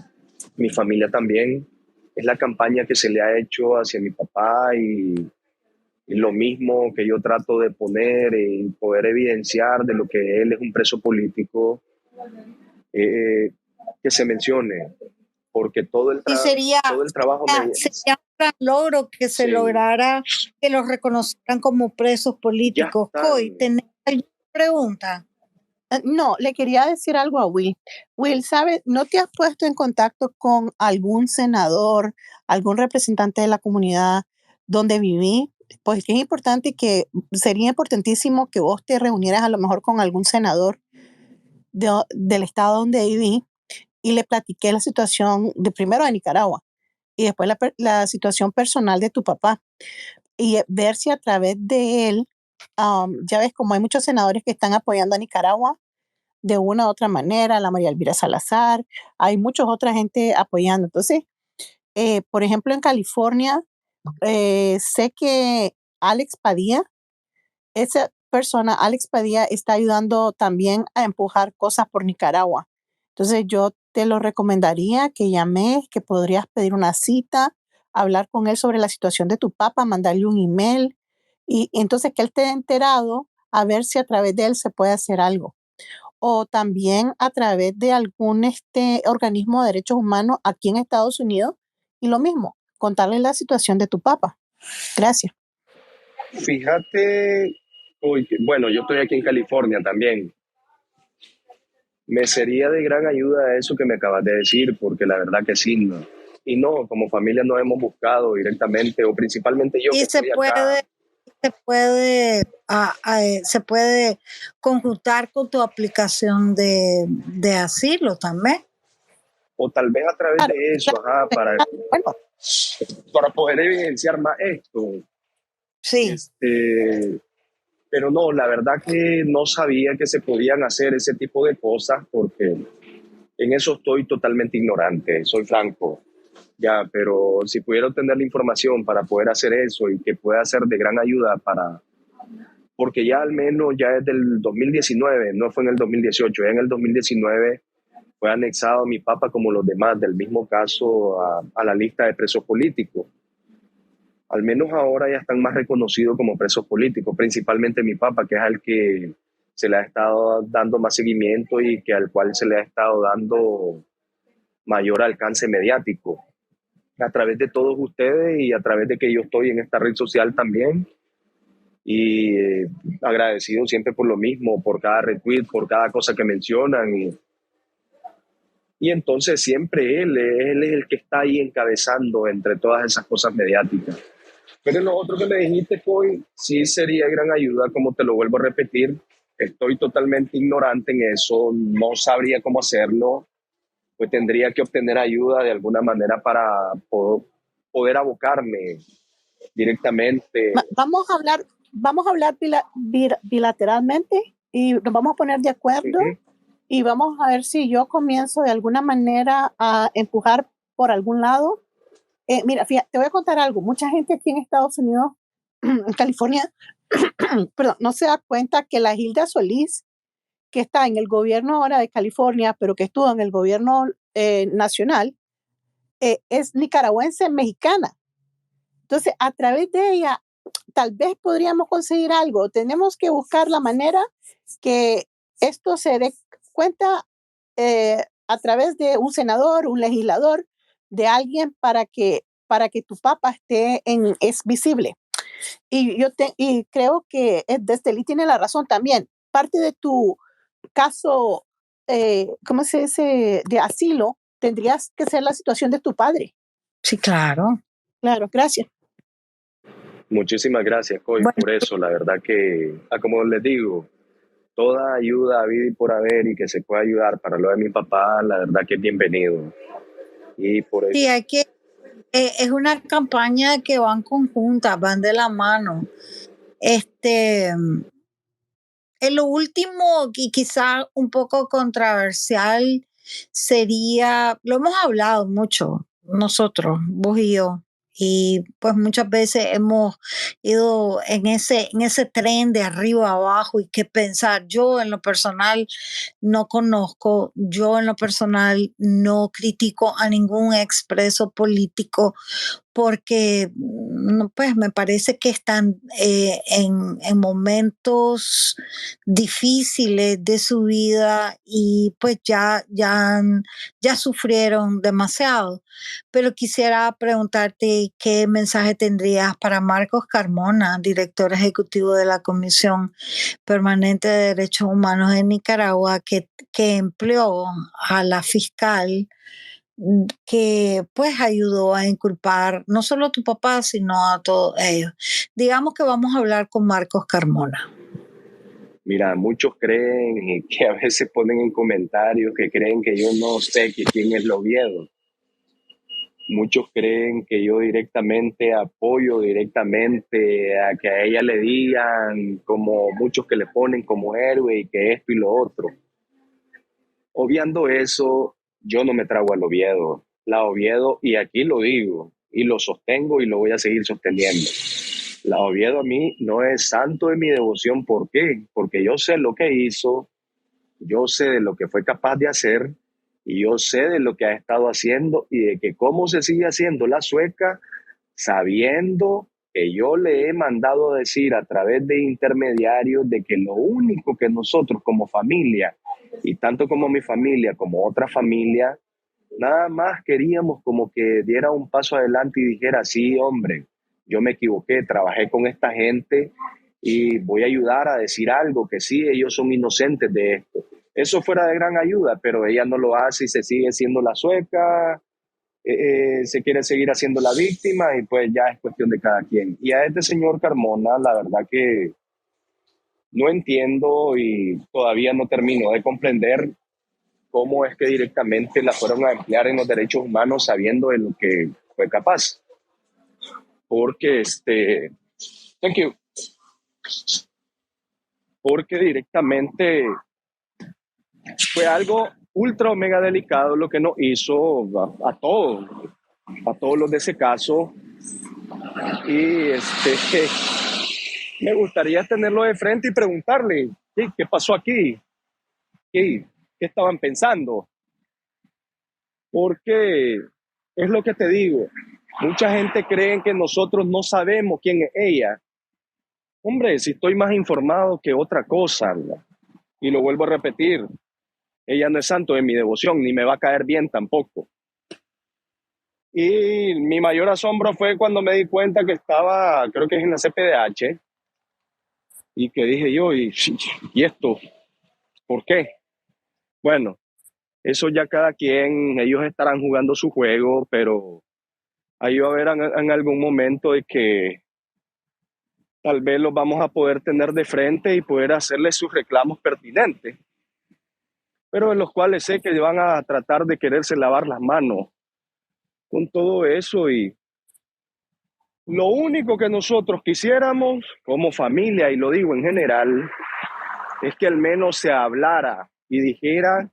mi familia también, es la campaña que se le ha hecho hacia mi papá y lo mismo que yo trato de poner y poder evidenciar de lo que él es un preso político, que se mencione, porque todo el trabajo... Sería un gran logro que se lograra que los reconocieran como presos políticos. Coy, ¿tenés alguna pregunta? No, le quería decir algo a Will. Will, ¿sabes? ¿No te has puesto en contacto con algún senador, algún representante de la comunidad donde viví? Pues que es importante sería importantísimo que vos te reunieras a lo mejor con algún senador del estado donde viví y le platiqué la situación primero de Nicaragua y después la situación personal de tu papá y ver si a través de él, ya ves como hay muchos senadores que están apoyando a Nicaragua de una u otra manera, la María Elvira Salazar, hay muchas otra gente apoyando. Entonces, por ejemplo, en California, sé que Alex Padilla, esa persona, Alex Padilla, está ayudando también a empujar cosas por Nicaragua. Entonces, yo te lo recomendaría que llames, que podrías pedir una cita, hablar con él sobre la situación de tu papá, mandarle un email y entonces que él esté enterado a ver si a través de él se puede hacer algo. O también a través de algún organismo de derechos humanos aquí en Estados Unidos y lo mismo, contarle la situación de tu papá. Gracias. Fíjate, bueno, yo estoy aquí en California también. Me sería de gran ayuda eso que me acabas de decir, porque la verdad que sí, no. Y no, como familia no hemos buscado directamente, o principalmente yo. Y que se estoy acá. se puede conjuntar con tu aplicación de asilo también. O tal vez a través Claro, de eso, claro. Bueno, para poder evidenciar más esto. Sí. Pero no, la verdad que no sabía que se podían hacer ese tipo de cosas porque en eso estoy totalmente ignorante, soy franco. Ya, pero si pudiera obtener la información para poder hacer eso y que pueda ser de gran ayuda porque ya al menos ya desde el 2019, no fue en el 2018, ya en el 2019 fue anexado mi papá como los demás del mismo caso a la lista de presos políticos. Al menos ahora ya están más reconocidos como presos políticos, principalmente mi papá, que es al que se le ha estado dando más seguimiento y que al cual se le ha estado dando mayor alcance mediático. A través de todos ustedes y a través de que yo estoy en esta red social también. Y agradecido siempre por lo mismo, por cada retweet, por cada cosa que mencionan. Y entonces siempre él es el que está ahí encabezando entre todas esas cosas mediáticas. Pero en lo otro que me dijiste, Coy, sí sería gran ayuda, como te lo vuelvo a repetir. Estoy totalmente ignorante en eso, no sabría cómo hacerlo, pues tendría que obtener ayuda de alguna manera para poder abocarme directamente. Vamos a hablar bilateralmente y nos vamos a poner de acuerdo. Uh-huh. Y vamos a ver si yo comienzo de alguna manera a empujar por algún lado. Mira, fíjate, te voy a contar algo. Mucha gente aquí en Estados Unidos, en California, perdón, no se da cuenta que la Hilda Solís, que está en el gobierno ahora de California, pero que estuvo en el gobierno nacional, es nicaragüense mexicana. Entonces, a través de ella, tal vez podríamos conseguir algo. Tenemos que buscar la manera que esto se dé cuenta a través de un senador, un legislador, de alguien para que tu papá es visible. Y creo que Destelí tiene la razón también. Parte de tu caso, ¿cómo se dice? De asilo, tendrías que ser la situación de tu padre. Sí, claro. Claro, gracias. Muchísimas gracias, Coy, por eso. La verdad que, como les digo, toda ayuda a vida y por haber y que se pueda ayudar para lo de mi papá, la verdad que es bienvenido. Y por eso. Sí, es una campaña que van conjuntas, van de la mano. En lo último, y quizá un poco controversial, sería, lo hemos hablado mucho nosotros, vos y yo, y pues muchas veces hemos ido en ese tren de arriba a abajo y qué pensar. Yo en lo personal no conozco, yo en lo personal no critico a ningún expreso político porque pues me parece que están en momentos difíciles de su vida y pues ya sufrieron demasiado. Pero quisiera preguntarte qué mensaje tendrías para Marcos Carmona, director ejecutivo de la Comisión Permanente de Derechos Humanos de Nicaragua, que empleó a la fiscal que pues ayudó a inculpar no solo a tu papá, sino a todos ellos. Digamos que vamos a hablar con Marcos Carmona. Mira, muchos creen y que a veces ponen en comentarios que creen que yo no sé quién es Loviedo. Muchos creen que yo directamente apoyo directamente a que a ella le digan, como muchos que le ponen como héroe y que esto y lo otro. Obviando eso, yo no me trago al Oviedo. La Oviedo, y aquí lo digo, y lo sostengo y lo voy a seguir sosteniendo. La Oviedo a mí no es santo de mi devoción. ¿Por qué? Porque yo sé lo que hizo, yo sé de lo que fue capaz de hacer y yo sé de lo que ha estado haciendo y de que cómo se sigue haciendo la sueca sabiendo que yo le he mandado a decir a través de intermediarios de que lo único que nosotros como familia, y tanto como mi familia como otra familia, nada más queríamos como que diera un paso adelante y dijera, sí, hombre, yo me equivoqué, trabajé con esta gente y voy a ayudar a decir algo, que sí, ellos son inocentes de esto. Eso fuera de gran ayuda, pero ella no lo hace y se sigue siendo la sueca se quiere seguir haciendo la víctima y pues ya es cuestión de cada quien. Y a este señor Carmona, la verdad que no entiendo y todavía no termino de comprender cómo es que directamente la fueron a emplear en los derechos humanos sabiendo de lo que fue capaz. Porque thank you. Porque directamente fue algo ultra omega delicado lo que nos hizo a todos los de ese caso. Y me gustaría tenerlo de frente y preguntarle, ¿qué pasó aquí? ¿Qué estaban pensando? Porque es lo que te digo, mucha gente cree que nosotros no sabemos quién es ella. Hombre, si estoy más informado que otra cosa, ¿no? Y lo vuelvo a repetir, ella no es santo de mi devoción, ni me va a caer bien tampoco. Y mi mayor asombro fue cuando me di cuenta que estaba, creo que es en la CPDH, y que dije yo, ¿y esto? ¿Por qué? Bueno, eso ya cada quien, ellos estarán jugando su juego, pero ahí va a haber en algún momento de que tal vez los vamos a poder tener de frente y poder hacerles sus reclamos pertinentes, pero en los cuales sé que van a tratar de quererse lavar las manos con todo eso. Y lo único que nosotros quisiéramos como familia, y lo digo en general, es que al menos se hablara y dijera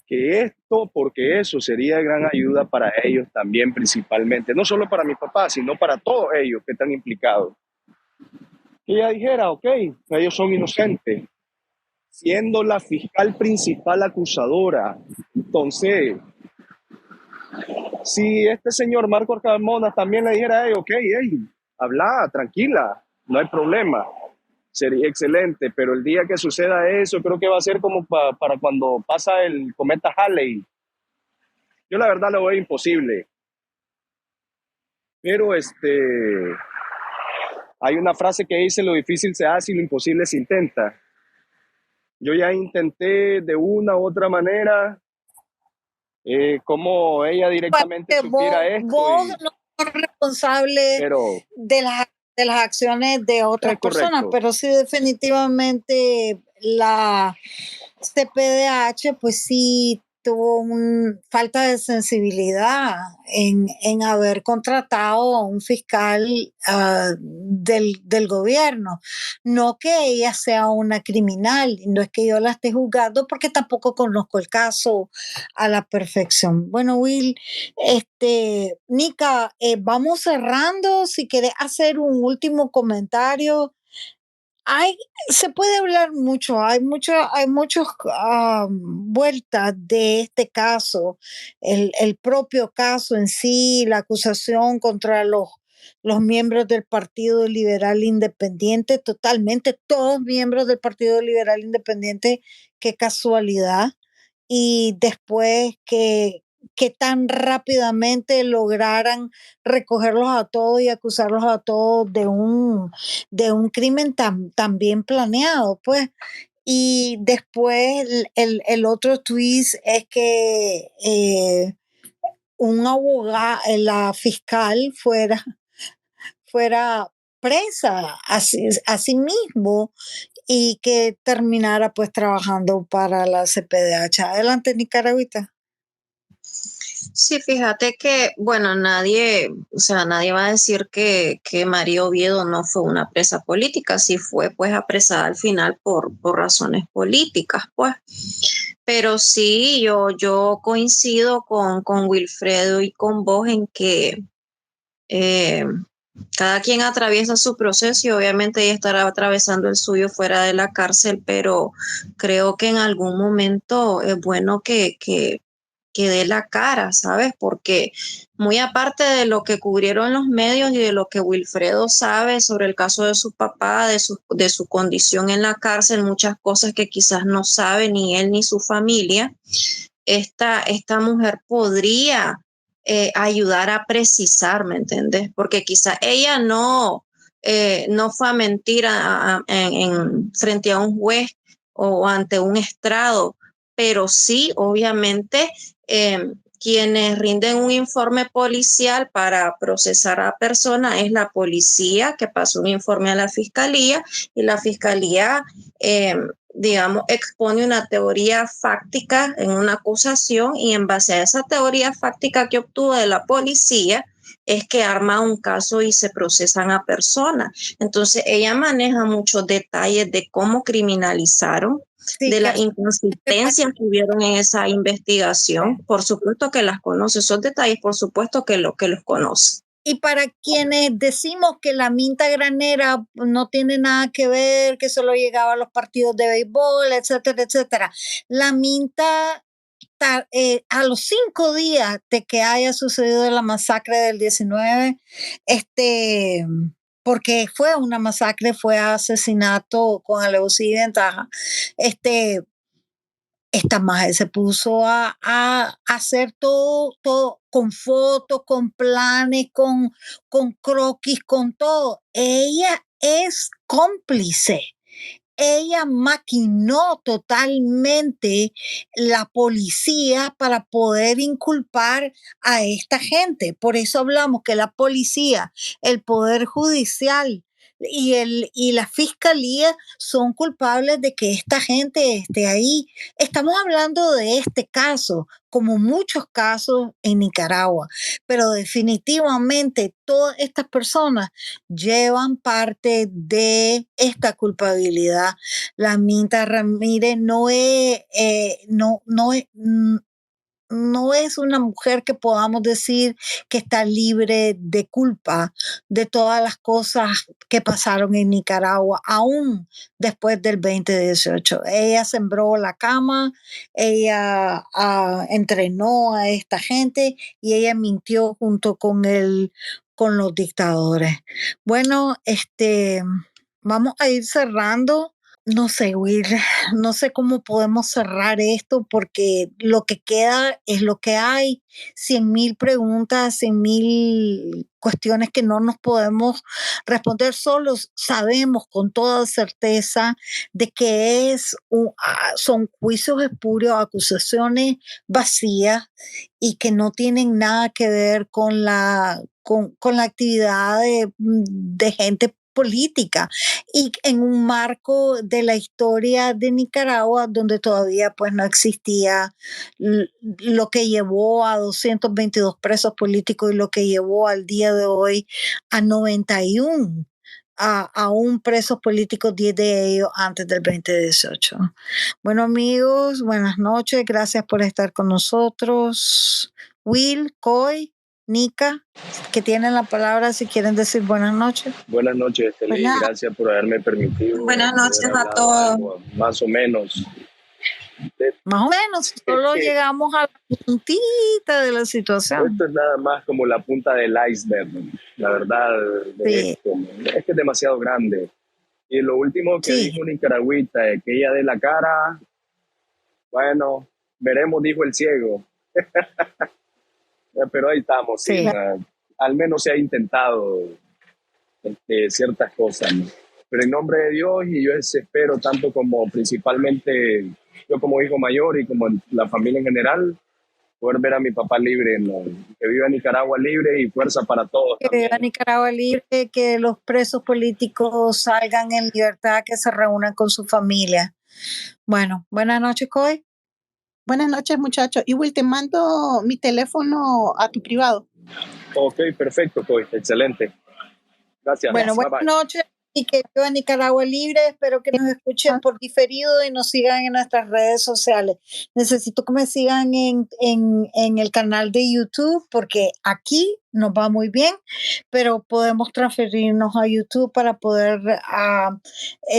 que esto, porque eso sería de gran ayuda para ellos también principalmente, no solo para mi papá, sino para todos ellos que están implicados. Que ella dijera, ok, ellos son inocentes, siendo la fiscal principal acusadora. Entonces, si este señor Marcos Carmona también le dijera, ok, habla, tranquila, no hay problema, sería excelente, pero el día que suceda eso, creo que va a ser como para cuando pasa el cometa Halley. Yo la verdad lo veo imposible. Pero hay una frase que dice, lo difícil se hace y lo imposible se intenta. Yo ya intenté de una u otra manera cómo ella directamente supiera esto. Vos no sos responsable pero, de las acciones de otras personas, pero sí definitivamente la CPDH pues sí tuvo falta de sensibilidad en haber contratado a un fiscal del gobierno. No que ella sea una criminal, no es que yo la esté juzgando porque tampoco conozco el caso a la perfección. Bueno, Will, Nika, vamos cerrando. Si querés hacer un último comentario. Se puede hablar mucho, hay muchas vueltas de este caso, el propio caso en sí, la acusación contra los miembros del Partido Liberal Independiente, totalmente todos miembros del Partido Liberal Independiente, qué casualidad. Y después que tan rápidamente lograran recogerlos a todos y acusarlos a todos de un crimen tan bien planeado, pues. Y después el otro twist es que un abogado, la fiscal fuera presa a sí mismo y que terminara pues trabajando para la CPDH. Adelante, Nicaragüita. Sí, fíjate que, bueno, nadie va a decir que María Oviedo no fue una presa política, sí fue pues apresada al final por razones políticas, pues. Pero sí, yo coincido con Wilfredo y con vos en que cada quien atraviesa su proceso y obviamente ella estará atravesando el suyo fuera de la cárcel, pero creo que en algún momento es bueno que dé la cara, ¿sabes? Porque muy aparte de lo que cubrieron los medios y de lo que Wilfredo sabe sobre el caso de su papá, de su condición en la cárcel, muchas cosas que quizás no sabe ni él ni su familia, esta mujer podría ayudar a precisar, ¿me entiendes? Porque quizás ella no fue a mentir frente a un juez o ante un estrado, pero sí, obviamente, quienes rinden un informe policial para procesar a persona es la policía, que pasó un informe a la fiscalía, y la fiscalía, digamos, expone una teoría fáctica en una acusación, y en base a esa teoría fáctica que obtuvo de la policía es que arma un caso y se procesan a personas. Entonces ella maneja muchos detalles de cómo criminalizaron, Sí, de que las inconsistencias que hubieron en esa investigación. Por supuesto que las conoce, esos detalles por supuesto que los conoce. Y para quienes decimos que la minta granera no tiene nada que ver, que solo llegaba a los partidos de béisbol, etcétera, etcétera, la minta a los 5 días de que haya sucedido la masacre del 19, porque fue una masacre, fue asesinato con alevosía y ventaja, esta maje se puso a hacer todo con fotos, con planes, con croquis, con todo. Ella es cómplice. Ella maquinó totalmente la policía para poder inculpar a esta gente. Por eso hablamos que la policía, el poder judicial y la fiscalía son culpables de que esta gente esté ahí. Estamos hablando de este caso, como muchos casos en Nicaragua, pero definitivamente todas estas personas llevan parte de esta culpabilidad. La Minta Ramírez no es una mujer que podamos decir que está libre de culpa de todas las cosas que pasaron en Nicaragua, aún después del 2018. Ella sembró la cama, ella entrenó a esta gente y ella mintió junto con los dictadores. Bueno, vamos a ir cerrando. No sé, Will, no sé cómo podemos cerrar esto porque lo que queda es lo que hay. 100,000 preguntas, 100,000 cuestiones que no nos podemos responder. Solo sabemos con toda certeza de que son juicios espurios, acusaciones vacías y que no tienen nada que ver con la actividad de gente política y en un marco de la historia de Nicaragua donde todavía pues no existía lo que llevó a 222 presos políticos y lo que llevó al día de hoy a 91 aún presos políticos, 10 de ellos antes del 2018. Bueno, amigos, buenas noches, gracias por estar con nosotros. Will, Coy, Nica, que tienen la palabra si quieren decir buenas noches. Buenas noches, Estelí. Gracias por haberme permitido. Buenas noches a todos. Más o menos. Más o menos, solo llegamos a la puntita de la situación. Esto es nada más como la punta del iceberg, la verdad. Sí. Es que es demasiado grande. Y lo último que dijo Nicaragüita es que ella dé la cara, bueno, veremos, dijo el ciego. Pero ahí estamos, sí. Al menos se ha intentado ciertas cosas, ¿no? Pero en nombre de Dios, y yo espero tanto como principalmente yo como hijo mayor y como la familia en general, poder ver a mi papá libre, ¿no? Que viva Nicaragua libre y fuerza para todos. Que viva Nicaragua libre, que los presos políticos salgan en libertad, que se reúnan con su familia. Bueno, buenas noches, Coy. Buenas noches, muchachos. Y Will, te mando mi teléfono a tu privado. Ok, perfecto, Coy. Excelente. Gracias. Bueno, buenas noches y que viva Nicaragua libre. Espero que nos escuchen por diferido y nos sigan en nuestras redes sociales. Necesito que me sigan en el canal de YouTube porque aquí nos va muy bien, pero podemos transferirnos a YouTube para poder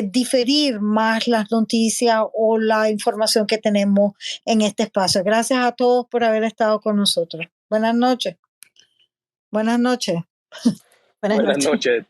diferir más las noticias o la información que tenemos en este espacio. Gracias a todos por haber estado con nosotros. Buenas noches. Buenas noches. Buenas noches.